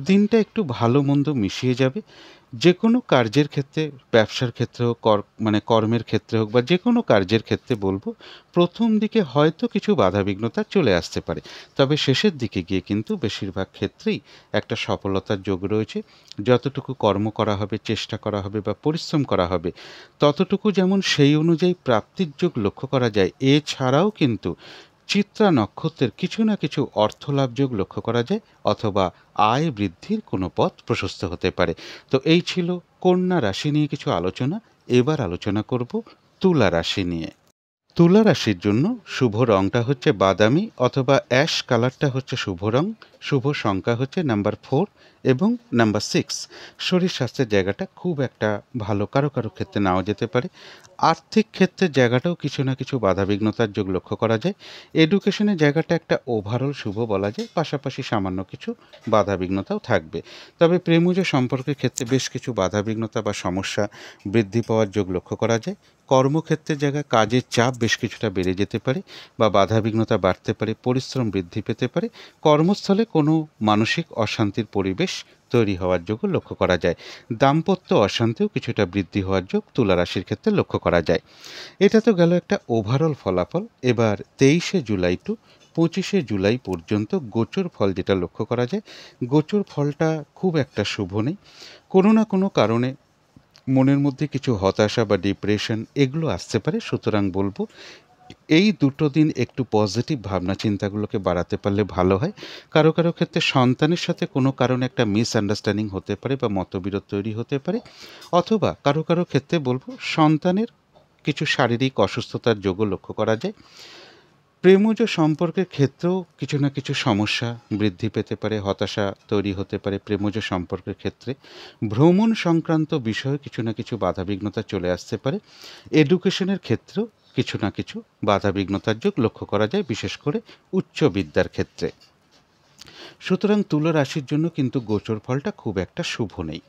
দিনটা একটু ভালো মন্দ মিশিয়ে যাবে। যে কোনো কার্যের ক্ষেত্রে, ব্যবসার ক্ষেত্রে হোক, কর্মের ক্ষেত্রে হোক বা যে কোনো কার্যের ক্ষেত্রে বলব, প্রথম দিকে হয়তো কিছু বাধাবিঘ্নতা চলে আসতে পারে, তবে শেষের দিকে গিয়ে কিন্তু বেশিরভাগ ক্ষেত্রেই একটা সফলতার যোগ রয়েছে। যতটুকু কর্ম করা হবে, চেষ্টা করা হবে বা পরিশ্রম করা হবে, ততটুকু যেমন সেই অনুযায়ী প্রাপ্তির যোগ লক্ষ্য করা যায়, এছাড়াও কিন্তু চিত্রা নক্ষত্রের কিছু না কিছু অর্থলাভ যোগ লক্ষ্য করা যায়, অথবা আয় বৃদ্ধির কোনো পথ প্রশস্ত হতে পারে। তো এই ছিল কন্যা রাশি নিয়ে কিছু আলোচনা। এবার আলোচনা করব তুলা রাশি নিয়ে। তুলা রাশির জন্য শুভ রংটা হচ্ছে বাদামি অথবা অ্যাশ কালারটা হচ্ছে শুভ রং। শুভ সংখ্যা হচ্ছে নাম্বার 4 এবং নাম্বার 6। শরীর স্বাস্থ্যের জায়গাটা খুব একটা ভালো, কারো কারো ক্ষেত্রে নাও যেতে পারে। আর্থিক ক্ষেত্রের জায়গাটাও কিছু না কিছু বাধাবিঘ্নতার যোগ লক্ষ্য করা যায়। এডুকেশনের জায়গাটা একটা ওভারঅল শুভ বলা যায়, পাশাপাশি সামান্য কিছু বাধাবিঘ্নতাও থাকবে। তবে প্রেমজ সম্পর্কের ক্ষেত্রে বেশ কিছু বাধাবিঘ্নতা বা সমস্যা বৃদ্ধি পাওয়ার যোগ লক্ষ্য করা যায়। কর্মক্ষেত্রের জায়গায় কাজের চাপ বেশ কিছুটা বেড়ে যেতে পারে বা বাধাবিঘ্নতা বাড়তে পারে, পরিশ্রম বৃদ্ধি পেতে পারে। কর্মস্থলে কোনো মানসিক অশান্তির পরিবেশ তৈরি হওয়ার যোগও লক্ষ্য করা যায়। দাম্পত্য অশান্তিও কিছুটা বৃদ্ধি হওয়ার যোগ তুলা রাশির ক্ষেত্রে লক্ষ্য করা যায়। এটা তো গেল একটা ওভারঅল ফলাফল। এবার 23শে জুলাই টু 25শে জুলাই পর্যন্ত গোচর ফল যেটা লক্ষ্য করা যায়, গোচর ফলটা খুব একটা শুভ নেই। কোনো না কোনো কারণে মনের মধ্যে কিছু হতাশা বা ডিপ্রেশন এগুলো আসতে পারে। সুতরাং বলবো এই দুটো দিন একটু পজিটিভ ভাবনা চিন্তাগুলোকে বাড়াতে পারলে ভালো হয়। কারো কারো ক্ষেত্রে সন্তানের সাথে কোনো কারণে একটা মিসআন্ডারস্ট্যান্ডিং হতে পারে বা মতবিরোধ তৈরি হতে পারে, অথবা কারো কারো ক্ষেত্রে বলবো সন্তানের কিছু শারীরিক অসুস্থতার যোগও লক্ষ্য করা যায়। প্রেমজ সম্পর্কের ক্ষেত্রেও কিছু না কিছু সমস্যা বৃদ্ধি পেতে পারে, হতাশা তৈরি হতে পারে প্রেমজ সম্পর্কের ক্ষেত্রে। ভ্রমণ সংক্রান্ত বিষয়ে কিছু না কিছু বাধাবিঘ্নতা চলে আসতে পারে। এডুকেশনের ক্ষেত্রেও কিছু না কিছু বাধাবিঘ্নতার যোগ লক্ষ্য করা যায়, বিশেষ করে উচ্চ বিদ্যার ক্ষেত্রে। সুতরাং তুলা রাশির জন্য কিন্তু গোচর ফলটা খুব একটা শুভ নেই।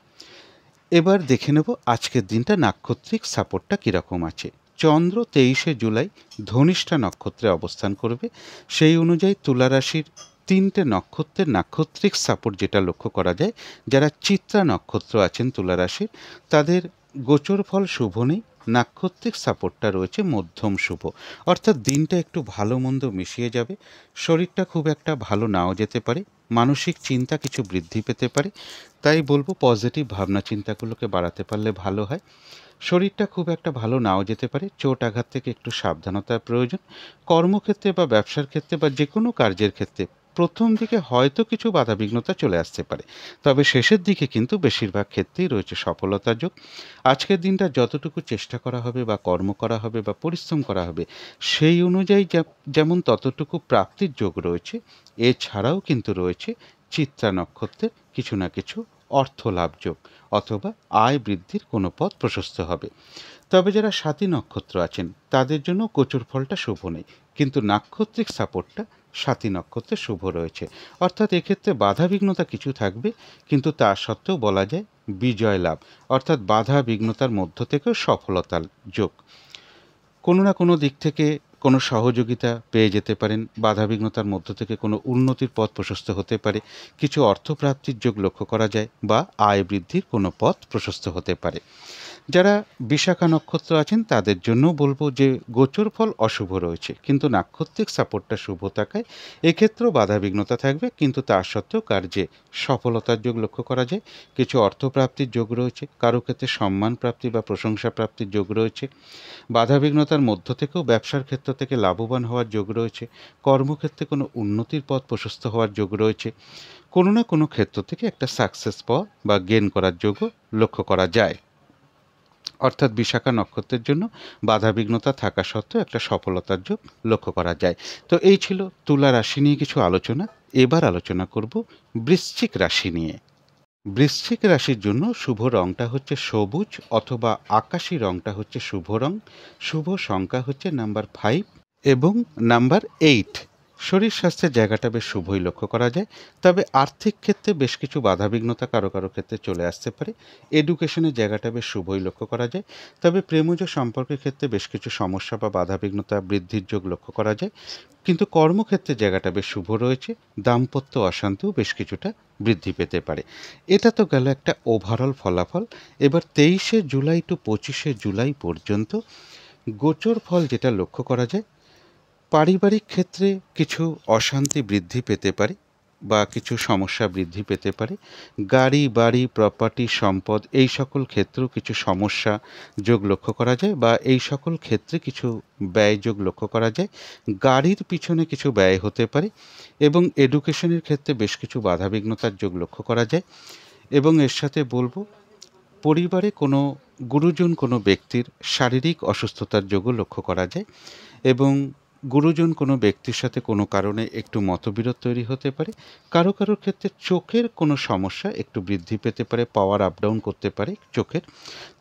এবার দেখে নেব আজকের দিনটা নাক্ষত্রিক সাপোর্টটা কীরকম আছে। চন্দ্র 23শে জুলাই ধনিষ্ঠা নক্ষত্রে অবস্থান করবে। সেই অনুযায়ী তুলা রাশির 3টে নক্ষত্রের নাক্ষত্রিক সাপোর্ট যেটা লক্ষ্য করা যায়, যারা চিত্রা নক্ষত্র আছেন তুলা রাশির, তাদের গোচর ফল শুভ নেই। নাক্ষত্রিক সাপোর্টটা রয়েছে মধ্যম শুভ, অর্থাৎ দিনটা একটু ভালো মন্দ মিশিয়ে যাবে। শরীরটা খুব একটা ভালো নাও যেতে পারে, মানসিক চিন্তা কিছু বৃদ্ধি পেতে পারে। তাই বলবো পজিটিভ ভাবনা চিন্তাগুলোকে বাড়াতে পারলে ভালো হয়। শরীরটা খুব একটা ভালো নাও যেতে পারে, চোট আঘাত থেকে একটু সাবধানতার প্রয়োজন। কর্মক্ষেত্রে বা ব্যবসার ক্ষেত্রে বা যে কোনো কার্যের ক্ষেত্রে প্রথম দিকে হয়তো কিছু বাধাবিঘ্নতা চলে আসতে পারে, তবে শেষের দিকে কিন্তু বেশিরভাগ ক্ষেত্রেই রয়েছে সফলতার যোগ। আজকের দিনটা যতটুকু চেষ্টা করা হবে বা কর্ম করা হবে বা পরিশ্রম করা হবে, সেই অনুযায়ী যেমন ততটুকু প্রাপ্তির যোগ রয়েছে, এছাড়াও কিন্তু রয়েছে চিত্রা নক্ষত্রের কিছু না কিছু অর্থ লাভ যোগ, অথবা আয় বৃদ্ধির কোনো পথ প্রশস্ত হবে। তবে যারা স্বাতী নক্ষত্র আছেন তাদের জন্য গোচর ফলটা শুভ নেই, কিন্তু নাক্ষত্রিক সাপোর্টটা স্বাতী নক্ষত্রে শুভ রয়েছে। অর্থাৎ এক্ষেত্রে বাধা বিঘ্নতা কিছু থাকবে, কিন্তু তা সত্ত্বেও বলা যায় বিজয় লাভ, অর্থাৎ বাধা বিঘ্নতার মধ্য থেকেও সফলতার যোগ। কোনো না কোনো দিক থেকে কোনো সহযোগিতা পেয়ে যেতে পারেন, বাধাবিঘ্নতার মধ্য থেকে কোনো উন্নতির পথ প্রশস্ত হতে পারে, কিছু অর্থপ্রাপ্তির যোগ লক্ষ্য করা যায় বা আয় বৃদ্ধির কোনো পথ প্রশস্ত হতে পারে। যারা বিশাখা নক্ষত্র আছেন তাদের জন্য বলবো যে গোচর ফল অশুভ রয়েছে, কিন্তু নাক্ষত্রিক সাপোর্টটা শুভ থাকায় এক্ষেত্রেও বাধাবিঘ্নতা থাকবে, কিন্তু তা সত্ত্বেও কার্যে সফলতার যোগ লক্ষ্য করা যায়। কিছু অর্থপ্রাপ্তির যোগ রয়েছে, কারো ক্ষেত্রে সম্মান প্রাপ্তি বা প্রশংসা প্রাপ্তির যোগ রয়েছে। বাধাবিঘ্নতার মধ্য থেকেও ব্যবসার ক্ষেত্র থেকে লাভবান হওয়ার যোগ রয়েছে। কর্মক্ষেত্রে কোনো উন্নতির পথ প্রশস্ত হওয়ার যোগ রয়েছে। কোনো না কোনো ক্ষেত্র থেকে একটা সাকসেস পাওয়া বা গেন করার যোগও লক্ষ্য করা যায়। অর্থাৎ বিশাখা নক্ষত্রের জন্য বাধাবিঘ্নতা থাকা সত্ত্বেও একটা সফলতার যোগ লক্ষ্য করা যায়। তো এই ছিল তুলা রাশি নিয়ে কিছু আলোচনা। এবার আলোচনা করব বৃশ্চিক রাশি নিয়ে। বৃশ্চিক রাশির জন্য শুভ রংটা হচ্ছে সবুজ অথবা আকাশি রংটা হচ্ছে শুভ রং। শুভ সংখ্যা হচ্ছে নাম্বার 5 এবং নাম্বার 8। শরীর স্বাস্থ্যের জায়গাটা বেশ শুভই লক্ষ্য করা যায়, তবে আর্থিক ক্ষেত্রে বেশ কিছু বাধাবিঘ্নতা কারো কারো ক্ষেত্রে চলে আসতে পারে। এডুকেশনের জায়গাটা বেশ শুভই লক্ষ্য করা যায়, তবে প্রেমজ সম্পর্কের ক্ষেত্রে বেশ কিছু সমস্যা বা বাধাবিঘ্নতা বৃদ্ধির যোগ লক্ষ্য করা যায়। কিন্তু কর্মক্ষেত্রের জায়গাটা বেশ শুভ রয়েছে, দাম্পত্য অশান্তিও বেশ কিছুটা বৃদ্ধি পেতে পারে। এটা তো গেল একটা ওভারঅল ফলাফল। এবার 23শে জুলাই টু 25শে জুলাই পর্যন্ত গোচর ফল যেটা লক্ষ্য করা যায়, পারিবারিক ক্ষেত্রে কিছু অশান্তি বৃদ্ধি পেতে পারে বা কিছু সমস্যা বৃদ্ধি পেতে পারে। গাড়ি বাড়ি প্রপার্টি সম্পদ এই সকল ক্ষেত্রেও কিছু সমস্যা যোগ লক্ষ্য করা যায় বা এই সকল ক্ষেত্রে কিছু ব্যয় যোগ লক্ষ্য করা যায়। গাড়ির পিছনে কিছু ব্যয় হতে পারে এবং এডুকেশনের ক্ষেত্রে বেশ কিছু বাধাবিঘ্নতার যোগ লক্ষ্য করা যায়। এবং এর সাথে বলবো, পরিবারে কোনো গুরুজন কোনো ব্যক্তির শারীরিক অসুস্থতার যোগও লক্ষ্য করা যায় এবং গুরুজন কোনো ব্যক্তির সাথে কোনো কারণে একটু মতবিরোধ তৈরি হতে পারে। কারো কারো ক্ষেত্রে চোখের কোনো সমস্যা একটু বৃদ্ধি পেতে পারে, পাওয়ার আপ ডাউন করতে পারে চোখের।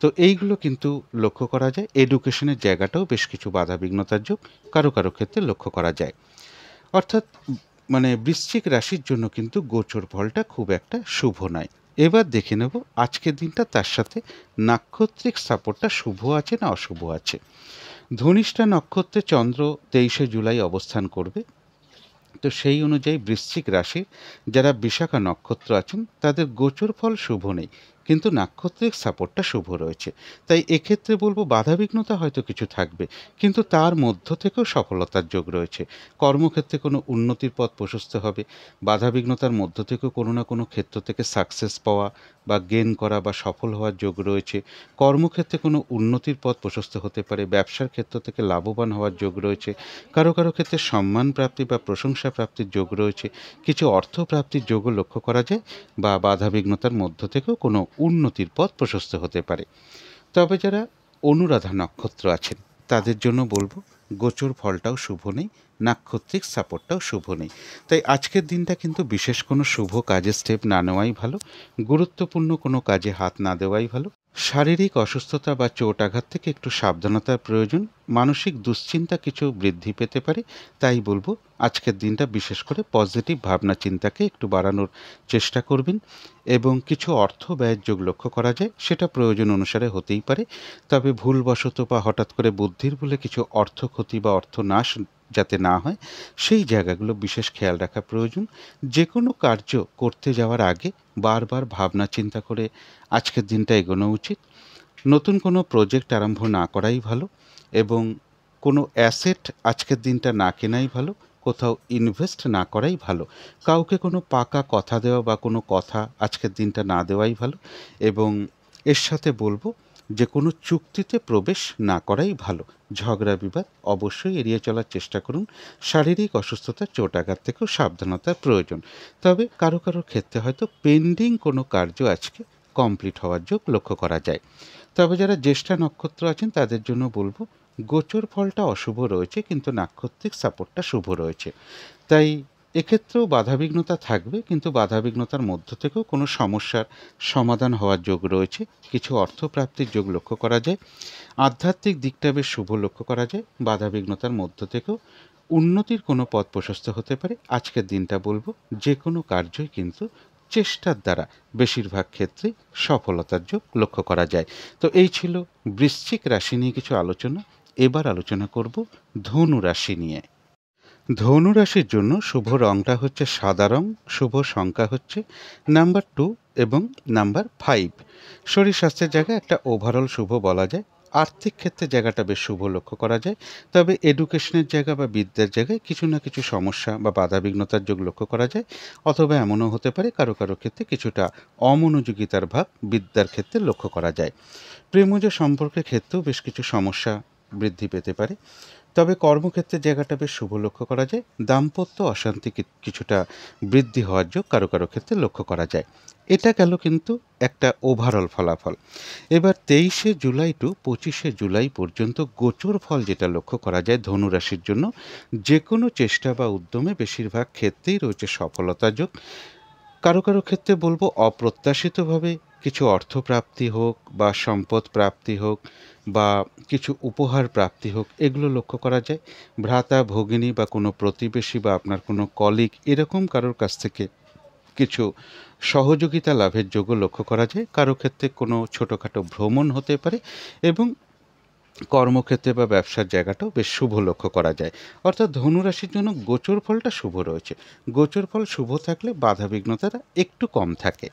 তো এইগুলো কিন্তু লক্ষ্য করা যায়। এডুকেশনের জায়গাটাও বেশ কিছু বাধাবিঘ্নতার যোগ কারো কারো ক্ষেত্রে লক্ষ্য করা যায়। অর্থাৎ বৃশ্চিক রাশির জন্য কিন্তু গোচর ফলটা খুব একটা শুভ নয়। এবার দেখে নেব আজকের দিনটা, তার সাথে নাক্ষত্রিক সাপোর্টটা শুভ আছে না অশুভ আছে। ধনিষ্ঠা নক্ষত্রে চন্দ্র 23শে জুলাই অবস্থান করবে। তো সেই অনুযায়ী বৃশ্চিক রাশির যারা বিশাখা নক্ষত্র আছেন তাদের গোচর ফল শুভ নেই, কিন্তু নাক্ষত্রিক সাপোর্টটা শুভ রয়েছে। তাই এক্ষেত্রে বলবো বাধাবিঘ্নতা হয়তো কিছু থাকবে, কিন্তু তার মধ্য থেকেও সফলতার যোগ রয়েছে। কর্মক্ষেত্রে কোনো উন্নতির পথ প্রশস্ত হবে, বাধাবিঘ্নতার মধ্য থেকেও কোনো না কোনো ক্ষেত্র থেকে সাকসেস পাওয়া বা গেন করা বা সফল হওয়ার যোগ রয়েছে। কর্মক্ষেত্রে কোনো উন্নতির পথ প্রশস্ত হতে পারে, ব্যবসার ক্ষেত্র থেকে লাভবান হওয়ার যোগ রয়েছে। কারো কারো ক্ষেত্রে সম্মান প্রাপ্তি বা প্রশংসা প্রাপ্তির যোগ রয়েছে। কিছু অর্থ প্রাপ্তির যোগও লক্ষ্য করা যায় বা বাধাবিঘ্নতার মধ্য থেকেও কোনো উন্নতির পথ প্রশস্ত হতে পারে। তবে যারা অনুরাধা নক্ষত্র আছেন তাদের জন্য বলবো গোচর ফলটাও শুভ নেই, নাক্ষত্রিক সাপোর্টটাও শুভ নেই। তাই আজকের দিনটা কিন্তু বিশেষ কোনো শুভ কাজে স্টেপ না নেওয়াই ভালো, গুরুত্বপূর্ণ কোনো কাজে হাত না দেওয়াই ভালো। শারীরিক অসুস্থতা বা চোট আঘাত থেকে একটু সাবধানতার প্রয়োজন। মানসিক দুশ্চিন্তা কিছু বৃদ্ধি পেতে পারে, তাই বলবো আজকের দিনটা বিশেষ করে পজিটিভ ভাবনা চিন্তাকে একটু বাড়ানোর চেষ্টা করবেন এবং কিছু অর্থ ব্যয়ের যোগ লক্ষ্য করা যায়, সেটা প্রয়োজন অনুসারে হতেই পারে। তবে ভুলবশত বা হঠাৎ করে বুদ্ধির ভুলে কিছু অর্থ ক্ষতি বা অর্থ নাশ যাতে না হয় সেই জায়গাগুলো বিশেষ খেয়াল রাখা প্রয়োজন। যে কোনো কার্য করতে যাওয়ার আগে বারবার ভাবনা চিন্তা করে আজকের দিনটা এগোনো উচিত। নতুন কোনো প্রজেক্ট আরম্ভ না করাই ভালো এবং কোনো অ্যাসেট আজকের দিনটা না কেনাই ভালো, কোথাও ইনভেস্ট না করাই ভালো। কাউকে কোনো পাকা কথা দেওয়া বা কোনো কথা আজকের দিনটা না দেওয়াই ভালো এবং এর সাথে বলবো যে কোনো চুক্তিতে প্রবেশ না করাই ভালো। ঝগড়া বিবাদ অবশ্যই এড়িয়ে চলার চেষ্টা করুন। শারীরিক অসুস্থতা চোট আঘাত থেকেও সাবধানতার প্রয়োজন। তবে কারো কারো ক্ষেত্রে হয়তো পেন্ডিং কোনো কার্য আজকে কমপ্লিট হওয়ার যোগ লক্ষ্য করা যায়। তবে যারা জ্যেষ্ঠা নক্ষত্র আছেন তাদের জন্য বলবো গোচর ফলটা অশুভ রয়েছে, কিন্তু নাক্ষত্রিক সাপোর্টটা শুভ রয়েছে। তাই এক্ষেত্রেও বাধাবিঘ্নতা থাকবে, কিন্তু বাধাবিঘ্নতার মধ্য থেকেও কোনো সমস্যার সমাধান হওয়ার যোগ রয়েছে। কিছু অর্থপ্রাপ্তির যোগ লক্ষ্য করা যায়। আধ্যাত্মিক দিকটা বেশ শুভ লক্ষ্য করা যায়। বাধাবিঘ্নতার মধ্য থেকেও উন্নতির কোনো পথ প্রশস্ত হতে পারে। আজকের দিনটা বলবো যে কোনো কার্যই কিন্তু চেষ্টার দ্বারা বেশিরভাগ ক্ষেত্রে সফলতার যোগ লক্ষ্য করা যায়। তো এই ছিল বৃশ্চিক রাশি নিয়ে কিছু আলোচনা। এবার আলোচনা করব ধনু রাশি নিয়ে। ধনু রাশির জন্য শুভ রংটা হচ্ছে সাদা রং, শুভ সংখ্যা হচ্ছে নাম্বার 2 এবং নাম্বার 5। শরীর স্বাস্থ্যের জায়গায় একটা ওভারঅল শুভ বলা যায়। আর্থিক ক্ষেত্রে জায়গাটা বেশ শুভ লক্ষ্য করা যায়, তবে এডুকেশনের জায়গা বা বিদ্যার জায়গায় কিছু না কিছু সমস্যা বা বাধাবিঘ্নতার যোগ লক্ষ্য করা যায়। অথবা এমনও হতে পারে কারো কারো ক্ষেত্রে কিছুটা অমনোযোগিতার ভাব বিদ্যার ক্ষেত্রে লক্ষ্য করা যায়। প্রেমজ সম্পর্কের ক্ষেত্রেও বেশ কিছু সমস্যা বৃদ্ধি পেতে পারে, তবে কর্মক্ষেত্রের জায়গাটা বেশ শুভ লক্ষ্য করা যায়। দাম্পত্য অশান্তি কিছুটা বৃদ্ধি হওয়ার যোগ কারো কারো ক্ষেত্রে লক্ষ্য করা যায়। এটা গেল কিন্তু একটা ওভারঅল ফলাফল। এবার 23শে জুলাই টু 25শে জুলাই পর্যন্ত গোচর ফল যেটা লক্ষ্য করা যায় ধনু রাশির জন্য, যে কোনো চেষ্টা বা উদ্যমে বেশিরভাগ ক্ষেত্রেই রয়েছে সফলতা যোগ। কারো কারো ক্ষেত্রে বলবো অপ্রত্যাশিতভাবে কিছু অর্থপ্রাপ্তি হোক বা সম্পদ প্রাপ্তি হোক, বা কিছু উপহার প্রাপ্তি হোক, এগুলো লক্ষ্য করা যায়। ভ্রাতা ভগিনী বা কোনো প্রতিবেশী বা আপনার কোনো কলিগ এরকম কারোর কাছ থেকে কিছু সহযোগিতা লাভের যোগ্য লক্ষ্য করা যায়। কারো ক্ষেত্রে কোনো ছোটোখাটো ভ্রমণ হতে পারে এবং কর্মক্ষেত্রে বা ব্যবসার জায়গাটাও বেশ শুভ লক্ষ্য করা যায়। অর্থাৎ ধনুরাশির জন্য গোচর ফলটা শুভ রয়েছে। গোচর ফল শুভ থাকলে বাধাবিঘ্নতাটা একটু কম থাকে।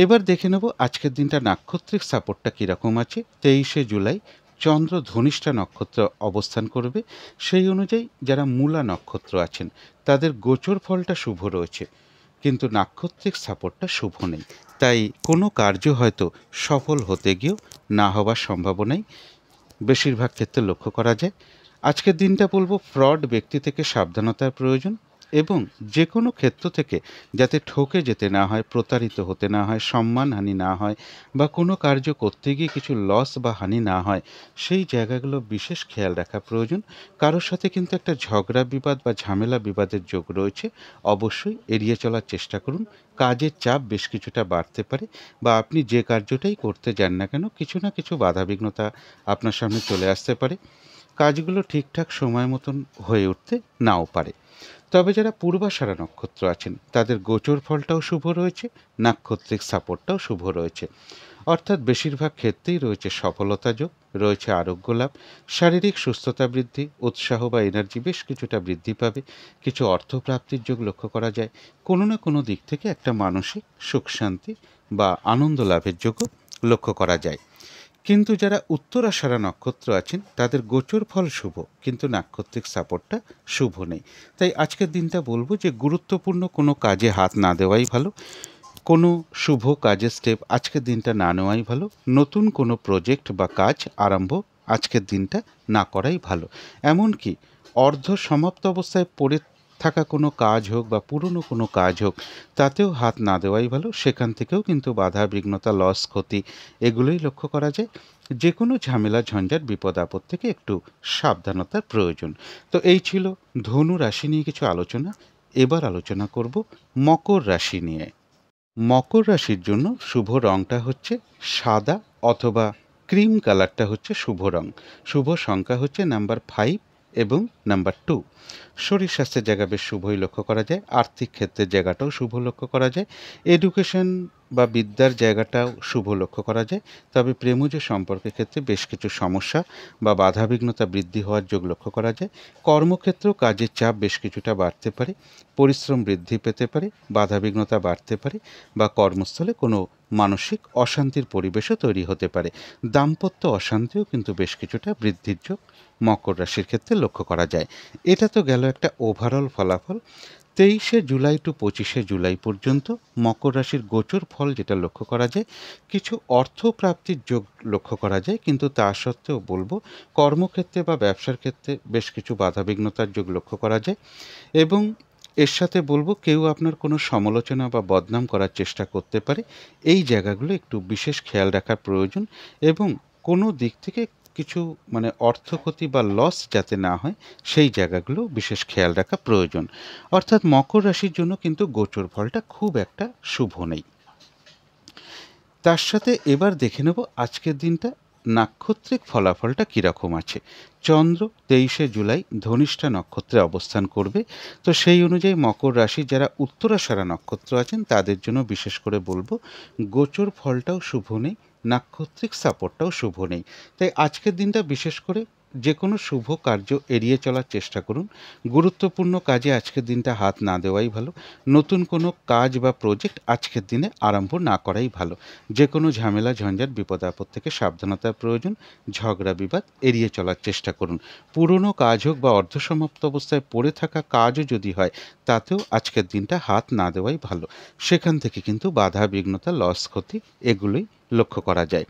এবার দেখে নেব আজকের দিনটা নাক্ষত্রিক সাপোর্টটা কীরকম আছে। 23শে জুলাই চন্দ্র ধনিষ্ঠা নক্ষত্র অবস্থান করবে। সেই অনুযায়ী যারা মূলা নক্ষত্র আছেন তাদের গোচর ফলটা শুভ রয়েছে, কিন্তু নাক্ষত্রিক সাপোর্টটা শুভ নেই। তাই কোনো কার্য হয়তো সফল হতে গিয়েও না হওয়ার সম্ভাবনাই বেশিরভাগ ক্ষেত্রে লক্ষ্য করা যায়। আজকের দিনটা বলবো ফ্রড ব্যক্তি থেকে সাবধানতার প্রয়োজন এবং যে কোনো ক্ষেত্র থেকে যাতে ঠকে যেতে না হয়, প্রতারিত হতে না হয়, সম্মানহানি না হয় বা কোনো কার্য করতে গিয়ে কিছু লস বা হানি না হয়, সেই জায়গাগুলো বিশেষ খেয়াল রাখা প্রয়োজন। কারোর সাথে কিন্তু একটা ঝগড়া বিবাদ বা ঝামেলা বিবাদের যোগ রয়েছে, অবশ্যই এড়িয়ে চলার চেষ্টা করুন। কাজের চাপ বেশ কিছুটা বাড়তে পারে বা আপনি যে কার্যটাই করতে যান না কেন কিছু না কিছু বাধাবিঘ্নতা আপনার সামনে চলে আসতে পারে। কাজগুলো ঠিকঠাক সময় মতন হয়ে উঠতে নাও পারে। তবে যারা পূর্বাষাঢ়া নক্ষত্র আছেন তাদের গোচর ফলটাও শুভ রয়েছে, নাক্ষত্রিক সাপোর্টটাও শুভ রয়েছে। অর্থাৎ বেশিরভাগ ক্ষেত্রেই রয়েছে সফলতা যোগ, রয়েছে আরোগ্য লাভ, শারীরিক সুস্থতা বৃদ্ধি, উৎসাহ বা এনার্জি বেশ কিছুটা বৃদ্ধি পাবে। কিছু অর্থপ্রাপ্তির যোগ লক্ষ্য করা যায়। কোনো না কোনো দিক থেকে একটা মানসিক সুখ শান্তি বা আনন্দ লাভের যোগও লক্ষ্য করা যায়। কিন্তু যারা উত্তরাষাঢ়া নক্ষত্র আছেন তাদের গোচর ফল শুভ, কিন্তু নাক্ষত্রিক সাপোর্টটা শুভ নেই। তাই আজকের দিনটা বলবো যে গুরুত্বপূর্ণ কোনো কাজে হাত না দেওয়াই ভালো। কোনো শুভ কাজের স্টেপ আজকের দিনটা না নেওয়াই ভালো। নতুন কোনো প্রজেক্ট বা কাজ আরম্ভ আজকের দিনটা না করাই ভালো। এমনকি অর্ধ সমাপ্ত অবস্থায় পড়ে থাকা কোনো কাজ হোক বা পুরনো কোনো কাজ হোক, তাতেও হাত না দেওয়াই ভালো। সেখান থেকেও কিন্তু বাধা বিঘ্নতা, লস, ক্ষতি এগুলোই লক্ষ্য করা যায়। যে কোনো ঝামেলা ঝঞ্ঝাট বিপদ আপদ থেকে একটু সাবধানতার প্রয়োজন। তো এই ছিল ধনু রাশি নিয়ে কিছু আলোচনা। এবার আলোচনা করব মকর রাশি নিয়ে। মকর রাশির জন্য শুভ রংটা হচ্ছে সাদা অথবা ক্রিম কালারটা হচ্ছে শুভ রং। শুভ সংখ্যা হচ্ছে নাম্বার 5 এবং নাম্বার 2। শরীর স্বাস্থ্যের জায়গা বেশ শুভই লক্ষ্য করা যায়। আর্থিক ক্ষেত্রের জায়গাটাও শুভ লক্ষ্য করা যায়। এডুকেশন বা বিদ্যার জায়গাটাও শুভ লক্ষ্য করা যায়। তবে প্রেমজ সম্পর্কের ক্ষেত্রে বেশ কিছু সমস্যা বা বাধাবিঘ্নতা বৃদ্ধি হওয়ার যোগ লক্ষ্য করা যায়। কর্মক্ষেত্রেও কাজের চাপ বেশ কিছুটা বাড়তে পারে, পরিশ্রম বৃদ্ধি পেতে পারে, বাধাবিঘ্নতা বাড়তে পারে বা কর্মস্থলে কোনো মানসিক অশান্তির পরিবেশও তৈরি হতে পারে। দাম্পত্য অশান্তিও কিন্তু বেশ কিছুটা বৃদ্ধির যোগ মকর রাশির ক্ষেত্রে লক্ষ্য করা যায়। এটা তো গেল একটা ওভারঅল ফলাফল। 23শে জুলাই টু 25শে জুলাই পর্যন্ত মকর রাশির গোচর ফল যেটা লক্ষ্য করা যায়, কিছু অর্থ প্রাপ্তির যোগ লক্ষ্য করা যায়, কিন্তু তা সত্ত্বেও বলবো কর্মক্ষেত্রে বা ব্যবসার ক্ষেত্রে বেশ কিছু বাধাবিঘ্নতার যোগ লক্ষ্য করা যায়। এবং এর সাথে বলবো কেউ আপনার কোনো সমালোচনা বা বদনাম করার চেষ্টা করতে পারে। এই জায়গাগুলো একটু বিশেষ খেয়াল রাখার প্রয়োজন এবং কোনো দিক থেকে কিছু অর্থ ক্ষতি বা লস যাতে না হয় সেই জায়গাগুলো বিশেষ খেয়াল রাখা প্রয়োজন। অর্থাৎ মকর রাশির জন্য কিন্তু গোচর ফলটা খুব একটা শুভ নেই। তার সাথে এবার দেখে নেব আজকের দিনটা নাক্ষত্রিক ফলাফলটা কীরকম আছে। চন্দ্র 23শে জুলাই ধনিষ্ঠা নক্ষত্রে অবস্থান করবে। তো সেই অনুযায়ী মকর রাশি যারা উত্তরাষাঢ়া নক্ষত্র আছেন তাদের জন্য বিশেষ করে বলবো গোচর ফলটাও শুভ নেই, নাক্ষত্রিক সাপোর্টটাও শুভ নেই। তাই আজকের দিনটা বিশেষ করে যে কোনো শুভ কার্য এড়িয়ে চলার চেষ্টা করুন। গুরুত্বপূর্ণ কাজে আজকের দিনটা হাত না দেওয়াই ভালো। নতুন কোনো কাজ বা প্রজেক্ট আজকের দিনে আরম্ভ না করাই ভালো। যে কোনো ঝামেলা ঝঞ্ঝাট বিপদ আপদ থেকে সাবধানতার প্রয়োজন। ঝগড়া বিবাদ এড়িয়ে চলার চেষ্টা করুন। পুরনো কাজ হোক বা অর্ধসমাপ্ত অবস্থায় পড়ে থাকা কাজও যদি হয়, তাতেও আজকের দিনটা হাত না দেওয়াই ভালো। সেখান থেকে কিন্তু বাধা বিঘ্নতা, লস, ক্ষতি এগুলোই লক্ষ্য করা যায়।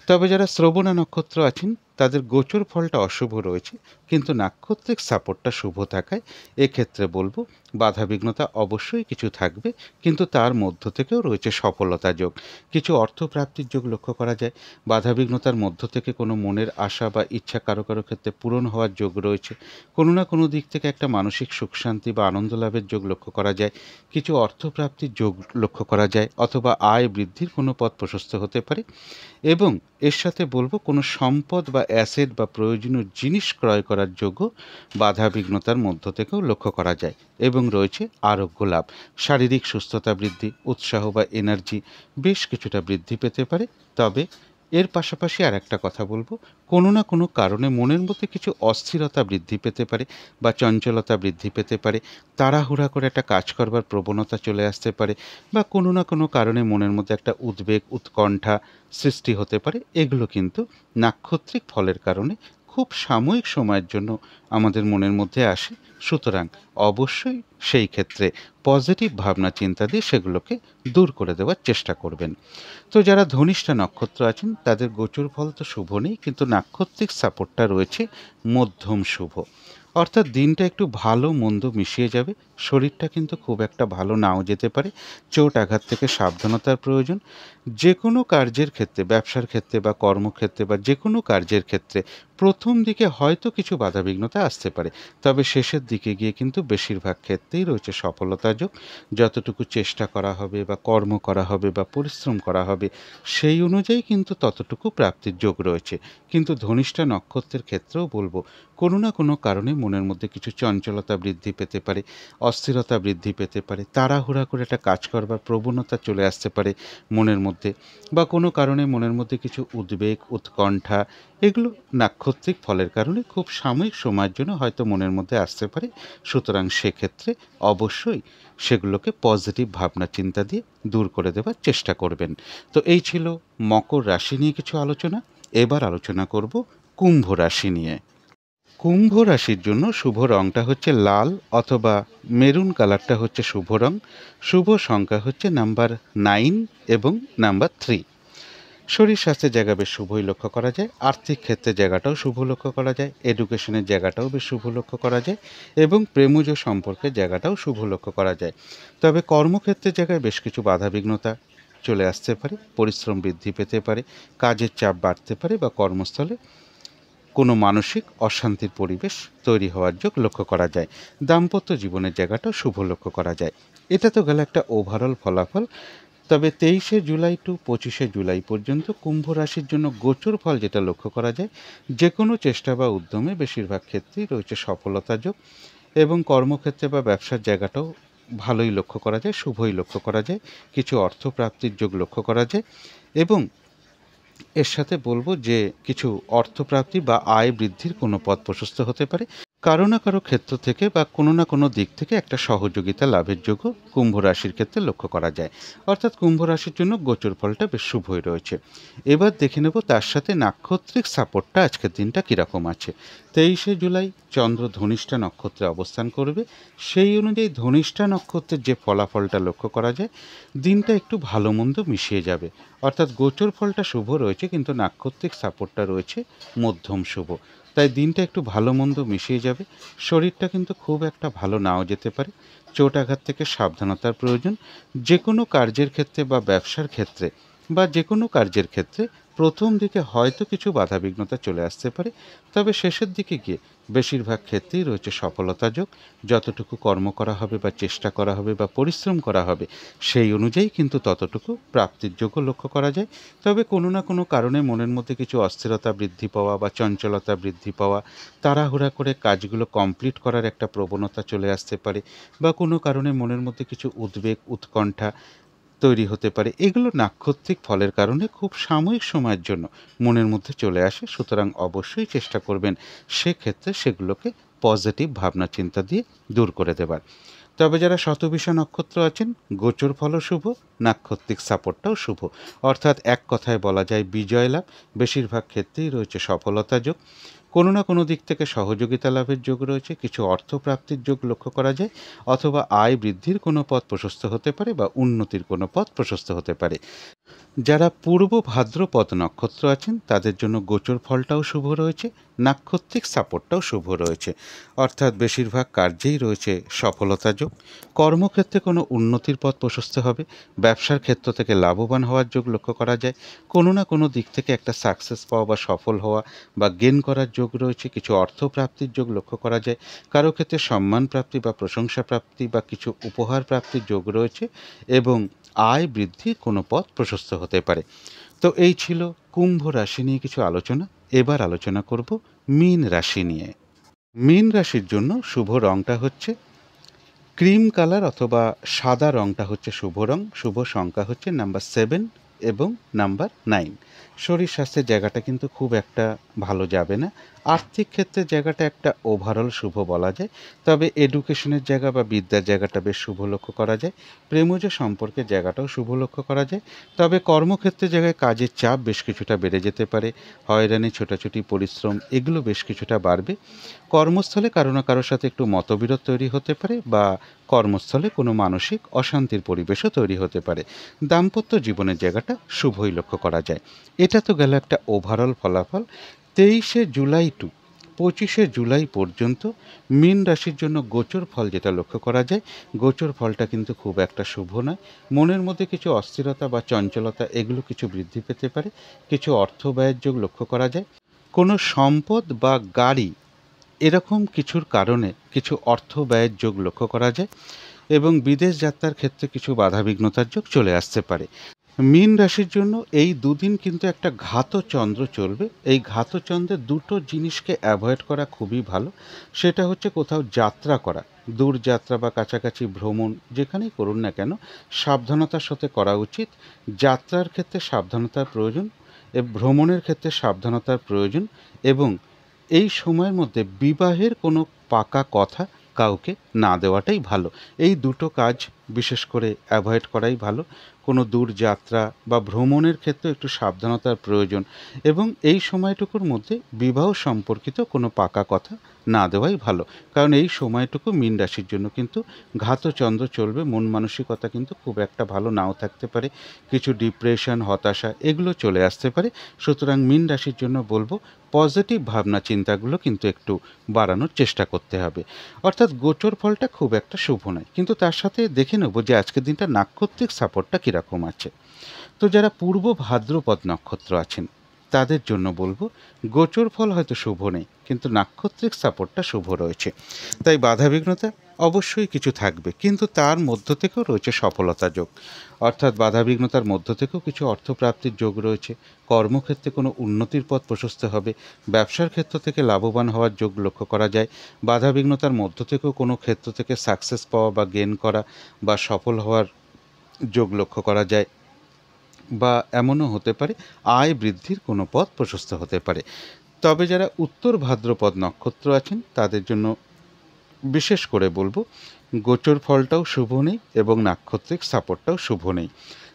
তবে যারা শ্রবণা নক্ষত্র আছেন তাদের গোচর ফলটা অশুভ রয়েছে, কিন্তু নাক্ষত্রিক সাপোর্টটা শুভ থাকায় এক্ষেত্রে বলবো বাধাবিঘ্নতা অবশ্যই কিছু থাকবে, কিন্তু তার মধ্য থেকেও রয়েছে সফলতা যোগ, কিছু অর্থপ্রাপ্তির যোগ লক্ষ্য করা যায়। বাধাবিঘ্নতার মধ্য থেকে কোনো মনের আশা বা ইচ্ছা কারো কারো ক্ষেত্রে পূরণ হওয়ার যোগ রয়েছে, কোনো না কোনো দিক থেকে একটা মানসিক সুখ শান্তি বা আনন্দ লাভের যোগ লক্ষ্য করা যায়, কিছু অর্থপ্রাপ্তির যোগ লক্ষ্য করা যায়, অথবা আয় বৃদ্ধির কোনো পথ প্রশস্ত হতে পারে। এবং এর সাথে বলবো কোনো সম্পদ বা অ্যাসেট বা প্রয়োজনীয় জিনিস ক্রয় করার যোগও বাধাবিঘ্নতার মধ্য থেকেও লক্ষ্য করা যায়। এবং রয়েছে আরোগ্য লাভ, শারীরিক সুস্থতা বৃদ্ধি, উৎসাহ বা এনার্জি বেশ কিছুটা বৃদ্ধি পেতে পারে। তবে এর পাশাপাশি আর একটা কথা বলবো, কোনো না কোনো কারণে মনের মধ্যে কিছু অস্থিরতা বৃদ্ধি পেতে পারে বা চঞ্চলতা বৃদ্ধি পেতে পারে, তাড়াহুড়া করে একটা কাজ করবার প্রবণতা চলে আসতে পারে, বা কোনো না কোনো কারণে মনের মধ্যে একটা উদ্বেগ উৎকণ্ঠা সৃষ্টি হতে পারে। এগুলো কিন্তু নাক্ষত্রিক ফলের কারণে খুব সাময়িক সময়ের জন্য আমাদের মনের মধ্যে আসে। সুতরাং অবশ্যই সেই ক্ষেত্রে পজিটিভ ভাবনা চিন্তা দিয়ে সেগুলোকে দূর করে দেওয়ার চেষ্টা করবেন। তো যারা ধনিষ্ঠা নক্ষত্র আছেন তাদের গোচর ফল তো শুভ নেই, কিন্তু নাক্ষত্রিক সাপোর্টটা রয়েছে মধ্যম শুভ, অর্থাৎ দিনটা একটু ভালো মন্দ মিশিয়ে যাবে। শরীরটা কিন্তু খুব একটা ভালো নাও যেতে পারে, চোট আঘাত থেকে সাবধানতার প্রয়োজন। যে কোনো কার্যের ক্ষেত্রে, ব্যবসার ক্ষেত্রে বা কর্মক্ষেত্রে বা যে কোনো কার্যের ক্ষেত্রে প্রথম দিকে হয়তো কিছু বাধাবিঘ্নতা আসতে পারে, তবে শেষের দিকে গিয়ে কিন্তু বেশিরভাগ ক্ষেত্রেই রয়েছে সফলতা যোগ। যতটুকু চেষ্টা করা হবে বা কর্ম করা হবে বা পরিশ্রম করা হবে, সেই অনুযায়ী কিন্তু ততটুকু প্রাপ্তির যোগ রয়েছে। কিন্তু ধনিষ্ঠা নক্ষত্রের ক্ষেত্রেও বলবো কোনো না কোনো কারণে মনের মধ্যে কিছু চঞ্চলতা বৃদ্ধি পেতে পারে, অস্থিরতা বৃদ্ধি পেতে পারে, তাড়াহুড়া করে একটা কাজ করবার প্রবণতা চলে আসতে পারে মনের মধ্যে, বা কোনো কারণে মনের মধ্যে কিছু উদ্বেগ উৎকণ্ঠা, এগুলো নাক্ষত্রিক ফলের কারণে খুব সাময়িক সময়ের জন্য হয়তো মনের মধ্যে আসতে পারে। সুতরাং সেক্ষেত্রে অবশ্যই সেগুলোকে পজিটিভ ভাবনা চিন্তা দিয়ে দূর করে দেওয়ার চেষ্টা করবেন। তো এই ছিল মকর রাশি নিয়ে কিছু আলোচনা। এবার আলোচনা করব কুম্ভ রাশি নিয়ে। কুম্ভ রাশির জন্য শুভ রঙটা হচ্ছে লাল অথবা মেরুন কালারটা হচ্ছে শুভ রং। শুভ সংখ্যা হচ্ছে নাম্বার 9 এবং নাম্বার 3। শরীর স্বাস্থ্যের জায়গা বেশ শুভই লক্ষ্য করা যায়, আর্থিক ক্ষেত্রের জায়গাটাও শুভ লক্ষ্য করা যায়, এডুকেশনের জায়গাটাও বেশ শুভ লক্ষ্য করা যায়, এবং প্রেমজ সম্পর্কের জায়গাটাও শুভ লক্ষ্য করা যায়। তবে কর্মক্ষেত্রের জায়গায় বেশ কিছু বাধাবিঘ্নতা চলে আসতে পারে, পরিশ্রম বৃদ্ধি পেতে পারে, কাজের চাপ বাড়তে পারে, বা কর্মস্থলে কোনো মানসিক অশান্তির পরিবেশ তৈরি হওয়ার যোগ লক্ষ্য করা যায়। দাম্পত্য জীবনের জায়গাটাও শুভ লক্ষ্য করা যায়। এটা তো গেল একটা ওভারঅল ফলাফল। তবে 23শে জুলাই টু 25শে জুলাই পর্যন্ত কুম্ভ রাশির জন্য গোচর ফল যেটা লক্ষ্য করা যায়, যে কোনো চেষ্টা বা উদ্যমে বেশিরভাগ ক্ষেত্রেই রয়েছে সফলতা যোগ, এবং কর্মক্ষেত্রে বা ব্যবসার জায়গাটাও ভালোই লক্ষ্য করা যায়, শুভই লক্ষ্য করা যায়, কিছু অর্থপ্রাপ্তির যোগ লক্ষ্য করা যায়। এবং এর সাথে বলবো যে কিছু অর্থপ্রাপ্তি বা আয় বৃদ্ধির কোনো পথ প্রশস্ত হতে পারে, কারো না কারো ক্ষেত্র থেকে বা কোনো না কোনো দিক থেকে একটা সহযোগিতা লাভের যোগও কুম্ভ রাশির ক্ষেত্রে লক্ষ্য করা যায়। অর্থাৎ কুম্ভ রাশির জন্য গোচর ফলটা বেশ শুভই রয়েছে। এবার দেখে নেব তার সাথে নাক্ষত্রিক সাপোর্টটা আজকের দিনটা কীরকম আছে। 23শে জুলাই চন্দ্র ধনিষ্ঠা নক্ষত্রে অবস্থান করবে, সেই অনুযায়ী ধনিষ্ঠা নক্ষত্রের যে ফলাফলটা লক্ষ্য করা যায়, দিনটা একটু ভালো মন্দ মিশিয়ে যাবে। অর্থাৎ গোচর ফলটা শুভ রয়েছে, কিন্তু নাক্ষত্রিক সাপোর্টটা রয়েছে মধ্যম শুভ, তাই দিনটা একটু ভালো মন্দ মিশিয়ে যাবে। শরীরটা কিন্তু খুব একটা ভালো নাও যেতে পারে, চোট আঘাত থেকে সাবধানতার প্রয়োজন। যে কোনো কার্যের ক্ষেত্রে বা ব্যবসার ক্ষেত্রে বা যে কোনো কার্যের ক্ষেত্রে প্রথম দিকে হয়তো কিছু বাধাবিঘ্নতা চলে আসতে পারে, তবে শেষের দিকে গিয়ে বেশিরভাগ ক্ষেত্রেই রয়েছে সফলতা যোগ। যতটুকু কর্ম করা হবে বা চেষ্টা করা হবে বা পরিশ্রম করা হবে, সেই অনুযায়ী কিন্তু ততটুকু প্রাপ্তির যোগও লক্ষ্য করা যায়। তবে কোনো না কোনো কারণে মনের মধ্যে কিছু অস্থিরতা বৃদ্ধি পাওয়া বা চঞ্চলতা বৃদ্ধি পাওয়া, তাড়াহুড়া করে কাজগুলো কমপ্লিট করার একটা প্রবণতা চলে আসতে পারে, বা কোনো কারণে মনের মধ্যে কিছু উদ্বেগ উৎকণ্ঠা তৈরি হতে পারে। এগুলো নাক্ষত্রিক ফলের কারণে খুব সাময়িক সময়ের জন্য মনের মধ্যে চলে আসে। সুতরাং অবশ্যই চেষ্টা করবেন সেক্ষেত্রে সেগুলোকে পজিটিভ ভাবনা চিন্তা দিয়ে দূর করে দেবার। তবে যারা শতবিষা নক্ষত্র আছেন, গোচর ফলও শুভ, নাক্ষত্রিক সাপোর্টটাও শুভ, অর্থাৎ এক কথায় বলা যায় বিজয় লাভ। বেশিরভাগ ক্ষেত্রেই রয়েছে সফলতা যোগ, কোনো না কোনো দিক থেকে সহযোগিতা লাভের যোগ রয়েছে, কিছু অর্থপ্রাপ্তির যোগ লক্ষ্য করা যায়, অথবা আয় বৃদ্ধির কোনো পথ প্রশস্ত হতে পারে বা উন্নতির কোনো পথ প্রশস্ত হতে পারে। যারা পূর্ব ভাদ্রপদ নক্ষত্র আছেন তাদের জন্য গোচর ফলটাও শুভ রয়েছে, নাক্ষত্রিক সাপোর্টটাও শুভ রয়েছে। অর্থাৎ বেশিরভাগ কার্যেই রয়েছে সফলতা যোগ, কর্মক্ষেত্রে কোনো উন্নতির পথ প্রশস্ত হবে, ব্যবসার ক্ষেত্র থেকে লাভবান হওয়ার যোগ লক্ষ্য করা যায়, কোনো না কোনো দিক থেকে একটা সাকসেস পাওয়া বা সফল হওয়া বা গেন করার যোগ রয়েছে, কিছু অর্থ প্রাপ্তির যোগ লক্ষ্য করা যায়, কারো ক্ষেত্রে সম্মান প্রাপ্তি বা প্রশংসা প্রাপ্তি বা কিছু উপহার প্রাপ্তির যোগ রয়েছে এবং আয় বৃদ্ধির কোনো পথ প্রশস্ত হতে পারে। তো এই ছিল কুম্ভ রাশি নিয়ে কিছু আলোচনা। এবার আলোচনা করব মীন রাশি নিয়ে। মীন রাশির জন্য শুভ রংটা হচ্ছে ক্রিম কালার অথবা সাদা রংটা হচ্ছে শুভ রং। শুভ সংখ্যা হচ্ছে নাম্বার 7 এবং নাম্বার 9। শরীর স্বাস্থ্যের জায়গাটা কিন্তু খুব একটা ভালো যাবে না। আর্থিক ক্ষেত্রে জায়গাটা একটা ওভারঅল শুভ বলা যায়, তবে এডুকেশনের জায়গা বা বিদ্যার জায়গাটা বেশ শুভ লক্ষ্য করা যায়। প্রেমজ সম্পর্কের জায়গাটাও শুভ লক্ষ্য করা যায়, তবে কর্মক্ষেত্রের জায়গায় কাজের চাপ বেশ কিছুটা বেড়ে যেতে পারে, হয়রানি ছোটাছুটি পরিশ্রম এগুলো বেশ কিছুটা বাড়বে। কর্মস্থলে কারো না কারোর সাথে একটু মতবিরোধ তৈরি হতে পারে বা কর্মস্থলে কোনো মানসিক অশান্তির পরিবেশও তৈরি হতে পারে। দাম্পত্য জীবনের জায়গাটা শুভই লক্ষ্য করা যায়। এটা তো গেল একটা ওভারঅল ফলাফল। 23শে জুলাই টু 25শে জুলাই পর্যন্ত মীন রাশির জন্য গোচর ফল যেটা লক্ষ্য করা যায়, গোচর ফলটা কিন্তু খুব একটা শুভ নয়। মনের মধ্যে কিছু অস্থিরতা বা চঞ্চলতা এগুলো কিছু বৃদ্ধি পেতে পারে, কিছু অর্থ ব্যয়ের যোগ লক্ষ্য করা যায়, কোনো সম্পদ বা গাড়ি এরকম কিছুর কারণে কিছু অর্থ ব্যয়ের যোগ লক্ষ্য করা যায় এবং বিদেশ যাত্রার ক্ষেত্রে কিছু বাধাবিঘ্নতার যোগ চলে আসতে পারে। মীন রাশির জন্য এই দুদিন কিন্তু একটা ঘাতচন্দ্র চলবে। এই ঘাতচন্দ্রের দুটো জিনিসকে অ্যাভয়েড করা খুবই ভালো। সেটা হচ্ছে কোথাও যাত্রা করা, দূর যাত্রা বা কাছাকাছি ভ্রমণ যেখানেই করুন না কেন সাবধানতার সাথে করা উচিত। যাত্রার ক্ষেত্রে সাবধানতার প্রয়োজন, ভ্রমণের ক্ষেত্রে সাবধানতার প্রয়োজন এবং এই সময়ের মধ্যে বিবাহের কোনো পাকা কথা কাউকে না দেওয়াটাই ভালো। এই দুটো কাজ বিশেষ করে অ্যাভয়েড করাই ভালো। কোনো দূর যাত্রা বা ভ্রমণের ক্ষেত্রে একটু সাবধানতার প্রয়োজন এবং এই সময়টুকুর মধ্যে বিবাহ সম্পর্কিত কোনো পাকা কথা না দেওয়াই ভালো, কারণ এই সময়টুকু মীন রাশির জন্য কিন্তু ঘাতচন্দ্র চলবে। মন মানসিকতা কিন্তু খুব একটা ভালো নাও থাকতে পারে, কিছু ডিপ্রেশন হতাশা এগুলো চলে আসতে পারে। সুতরাং মীন রাশির জন্য বলবো পজিটিভ ভাবনা চিন্তাগুলো কিন্তু একটু বাড়ানোর চেষ্টা করতে হবে। অর্থাৎ গোচর ফলটা খুব একটা শুভ নয়, কিন্তু তার সাথে দেখে নেব যে আজকের দিনটা নাক্ষত্রিক সাপোর্টটা কীরকম আছে। তো যারা পূর্ব ভাদ্রপদ নক্ষত্র আছেন তাদের জন্য বলবো গোচর ফল হয়তো শুভ নেই, কিন্তু নাক্ষত্রিক সাপোর্টটা শুভ রয়েছে। তাই বাধাবিঘ্নতা অবশ্যই কিছু থাকবে, কিন্তু তার মধ্য থেকেও রয়েছে সফলতা যোগ। অর্থাৎ বাধাবিঘ্নতার মধ্য থেকেও কিছু অর্থপ্রাপ্তির যোগ রয়েছে, কর্মক্ষেত্রে কোনো উন্নতির পথ প্রশস্ত হবে, ব্যবসার ক্ষেত্র থেকে লাভবান হওয়ার যোগ লক্ষ্য করা যায়। বাধাবিঘ্নতার মধ্য থেকেও কোনো ক্ষেত্র থেকে সাকসেস পাওয়া বা গেন করা বা সফল হওয়ার যোগ লক্ষ্য করা যায়, বা এমনও হতে পারে আয় বৃদ্ধির কোনো পথ প্রশস্ত হতে পারে। তবে যারা উত্তর ভাদ্রপদ নক্ষত্র আছেন তাদের জন্য বিশেষ করে বলবো গোচর ফলটাও শুভ নেই এবং নাক্ষত্রিক সাপোর্টটাও শুভ নেই।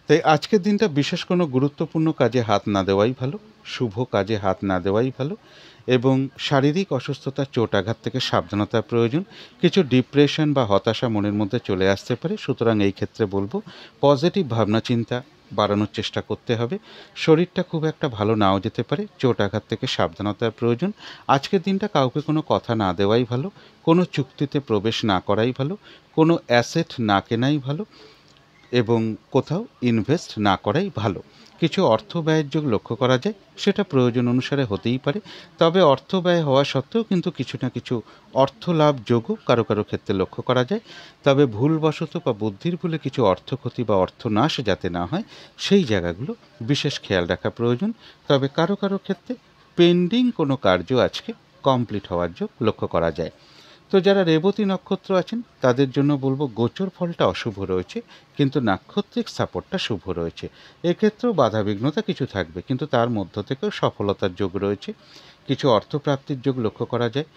তাই আজকের দিনটা বিশেষ কোনো গুরুত্বপূর্ণ কাজে হাত না দেওয়াই ভালো, শুভ কাজে হাত না দেওয়াই ভালো এবং শারীরিক অসুস্থতা চোট আঘাত থেকে সাবধানতার প্রয়োজন। কিছু ডিপ্রেশন বা হতাশা মনের মধ্যে চলে আসতে পারে, সুতরাং এই ক্ষেত্রে বলবো পজিটিভ ভাবনা চিন্তা বাড়ানোর চেষ্টা করতে হবে। শরীরটা খুব একটা ভালো নাও যেতে পারে, চোট আঘাত থেকে সাবধানতার প্রয়োজন। আজকের দিনটা কাউকে কোনো কথা না দেওয়াই ভালো, কোনো চুক্তিতে প্রবেশ না করাই ভালো, কোনো অ্যাসেট না কেনাই ভালো এবং কোথাও ইনভেস্ট না করাই ভালো। কিছু অর্থ ব্যয়ের যোগ লক্ষ্য করা যায়, সেটা প্রয়োজন অনুসারে হতেই পারে, তবে অর্থ ব্যয় হওয়া সত্ত্বেও কিন্তু কিছু না কিছু অর্থ লাভ যোগও কারো কারো ক্ষেত্রে লক্ষ্য করা যায়। তবে ভুলবশত বা বুদ্ধির ভুলে কিছু অর্থ ক্ষতি বা অর্থনাশ যাতে না হয় সেই জায়গাগুলো বিশেষ খেয়াল রাখা প্রয়োজন। তবে কারো কারো ক্ষেত্রে পেন্ডিং কোনো কার্য আজকে কমপ্লিট হওয়ার যোগ লক্ষ্য করা যায়। তো যারা রেবতী নক্ষত্র আছেন তাদের জন্য বলবো গোচর ফলটা অশুভ রয়েছে, কিন্তু নাক্ষত্রিক সাপোর্টটা শুভ রয়েছে। এক্ষেত্রেও বাধাবিঘ্নতা কিছু থাকবে, কিন্তু তার মধ্য থেকেও সফলতার যোগ রয়েছে, কিছু অর্থপ্রাপ্তির যোগ লক্ষ্য করা যায়,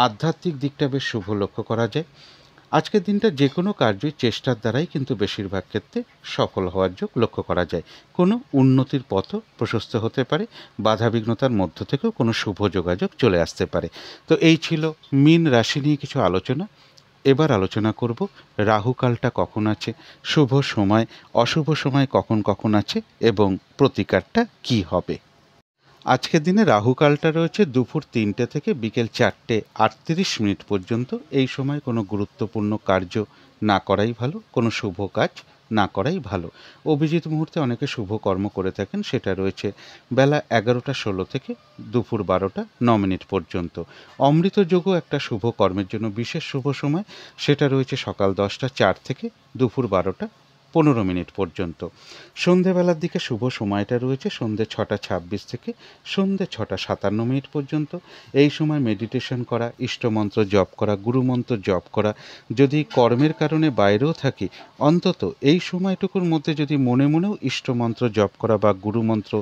আধ্যাত্মিক দিকটা বেশ শুভ লক্ষ্য করা যায়। আজকের দিনটা যে কোনো কার্যই চেষ্টার দ্বারাই কিন্তু বেশিরভাগ ক্ষেত্রে সফল হওয়ার যোগ লক্ষ্য করা যায়। কোনো উন্নতির পথও প্রশস্ত হতে পারে, বাধাবিঘ্নতার মধ্য থেকেও কোনো শুভ যোগাযোগ চলে আসতে পারে। তো এই ছিল মীন রাশি নিয়ে কিছু আলোচনা। এবার আলোচনা করব রাহুকালটা কখন আছে, শুভ সময় অশুভ সময় কখন কখন আছে এবং প্রতিকারটা কি হবে। আজকের দিনে রাহুকালটা রয়েছে দুপুর 3টে থেকে বিকেল 4:38 পর্যন্ত। এই সময় কোনো গুরুত্বপূর্ণ কার্য না করাই ভালো, কোনো শুভ কাজ না করাই ভালো। অভিজিৎ মুহূর্তে অনেকে শুভ কর্ম করে থাকেন, সেটা রয়েছে বেলা 11:16 থেকে দুপুর 12:09 পর্যন্ত। অমৃত যোগও একটা শুভ কর্মের জন্য বিশেষ শুভ সময়, সেটা রয়েছে সকাল 10:04 থেকে দুপুর 12:15 পর্যন্ত। সন্ধেবেলার দিকে শুভ সময়টা রয়েছে সন্ধে 6:26 থেকে সন্ধে 6:57 পর্যন্ত। এই সময় মেডিটেশন করা, ইষ্টমন্ত্র জপ করা, গুরুমন্ত্র জপ করা, যদি কর্মের কারণে বাইরেও থাকি অন্তত এই সময়টুকুর মধ্যে যদি মনে মনেও ইষ্টমন্ত্র জপ করা বা গুরুমন্ত্র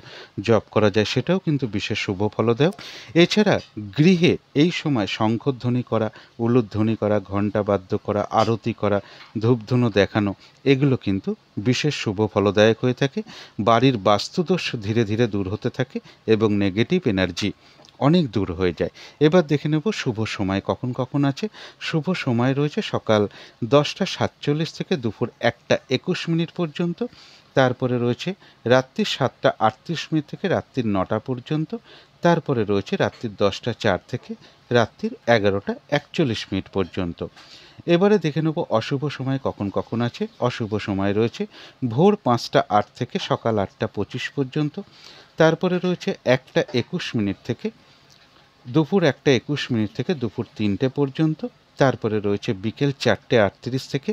জপ করা যায়, সেটাও কিন্তু বিশেষ শুভ ফলদায়ক। এছাড়া গৃহে এই সময় শঙ্খধ্বনি করা, উলুধ্বনি করা, ঘণ্টাবাদ্য করা, আরতি করা, ধূপধুনো দেখানো, এগুলো কিন্তু বিশেষ শুভ ফলদায়ক হয়ে থাকে। বাড়ির বাস্তুদোষ ধীরে ধীরে দূর হতে থাকে এবং নেগেটিভ এনার্জি অনেক দূর হয়ে যায়। এবার দেখে নেব শুভ সময় কখন কখন আছে। শুভ সময় রয়েছে সকাল 10:47 থেকে দুপুর 1:21 পর্যন্ত। তারপরে রয়েছে রাত্রি 7:38 থেকে রাত্রির 9টা পর্যন্ত। তারপরে রয়েছে রাত্রির 10:04 থেকে রাত্রির 11:41 পর্যন্ত। এবারে দেখে নেব অশুভ সময় কখন কখন আছে। অশুভ সময় রয়েছে ভোর 5:08 থেকে সকাল 8:25 পর্যন্ত। তারপরে রয়েছে 1:21 থেকে দুপুর 1:21 থেকে দুপুর 3টে পর্যন্ত। তারপরে রয়েছে বিকেল 4:38 থেকে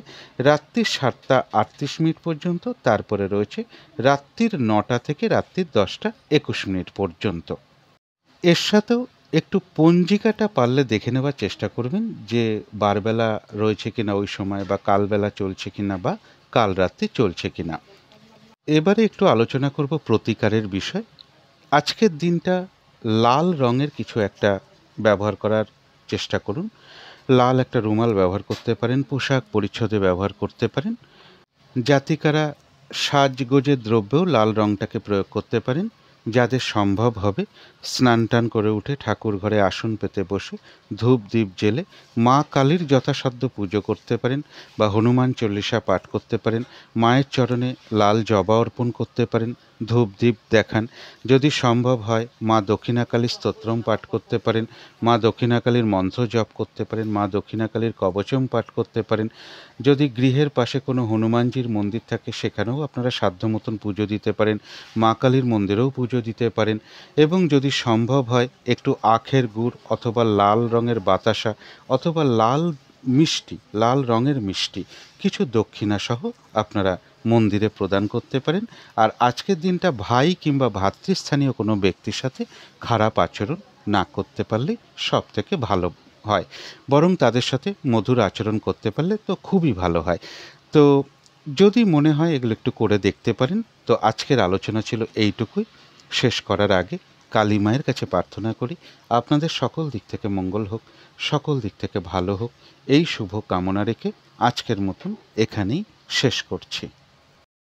রাত্রির 7:38 পর্যন্ত। তারপরে রয়েছে রাত্রির 9টা থেকে রাত্রির 10:21 পর্যন্ত। এর সাথেও একটু পঞ্জিকাটা পারলে দেখে নেওয়ার চেষ্টা করবেন যে বারবেলা রয়েছে কিনা ওই সময়, বা কালবেলা চলছে কিনা, বা কাল রাত্রি চলছে কিনা। এবারে একটু আলোচনা করব প্রতিকারের বিষয়। আজকের দিনটা লাল রঙের কিছু একটা ব্যবহার করার চেষ্টা করুন। লাল একটা রুমাল ব্যবহার করতে পারেন, পোশাক পরিচ্ছদে ব্যবহার করতে পারেন। জাতিকারা সাজগোজের দ্রব্যেও লাল রঙটাকে প্রয়োগ করতে পারেন। যাদের সম্ভব হবে স্নান টান করে উঠে ঠাকুর ঘরে আসন পেতে বসে ধূপ দ্বীপ জেলে মা কালীর যথাসাধ্য পুজো করতে পারেন, বা হনুমান চল্লিশা পাঠ করতে পারেন, মায়ের চরণে লাল জবা অর্পণ করতে পারেন, ধূপ দ্বীপ দেখান। যদি সম্ভব হয় মা দক্ষিণাকালী স্তোত্রম পাঠ করতে পারেন, মা দক্ষিণাকালীর মন্ত্র জপ করতে পারেন, মা দক্ষিণাকালীর কবচম পাঠ করতে পারেন। যদি গৃহের পাশে কোনো হনুমানজির মন্দির থাকে সেখানেও আপনারা সাধ্য মতন পুজো দিতে পারেন, মা কালীর মন্দিরেও পুজো দিতে পারেন। এবং যদি সম্ভব হয় একটু আখের গুড় অথবা লাল রঙের বাতাসা অথবা লাল মিষ্টি, লাল রঙের মিষ্টি কিছু দক্ষিণাসহ আপনারা মন্দিরে প্রদান করতে পারেন। আর আজকের দিনটা ভাই কিংবা ভাতৃস্থানীয় কোনো ব্যক্তির সাথে খারাপ আচরণ না করতে পারলেই সব থেকে ভালো হয়, বরং তাদের সাথে মধুর আচরণ করতে পারলে তো খুবই ভালো হয়। তো যদি মনে হয় এগুলো একটু করে দেখতে পারেন। তো আজকের আলোচনা ছিল এইটুকুই। শেষ করার আগে কালী মায়ের কাছে প্রার্থনা করি আপনাদের সকল দিক থেকে মঙ্গল হোক, সকল দিক থেকে ভালো হোক, এই শুভ কামনা রেখে আজকের মতন এখানেই শেষ করছি।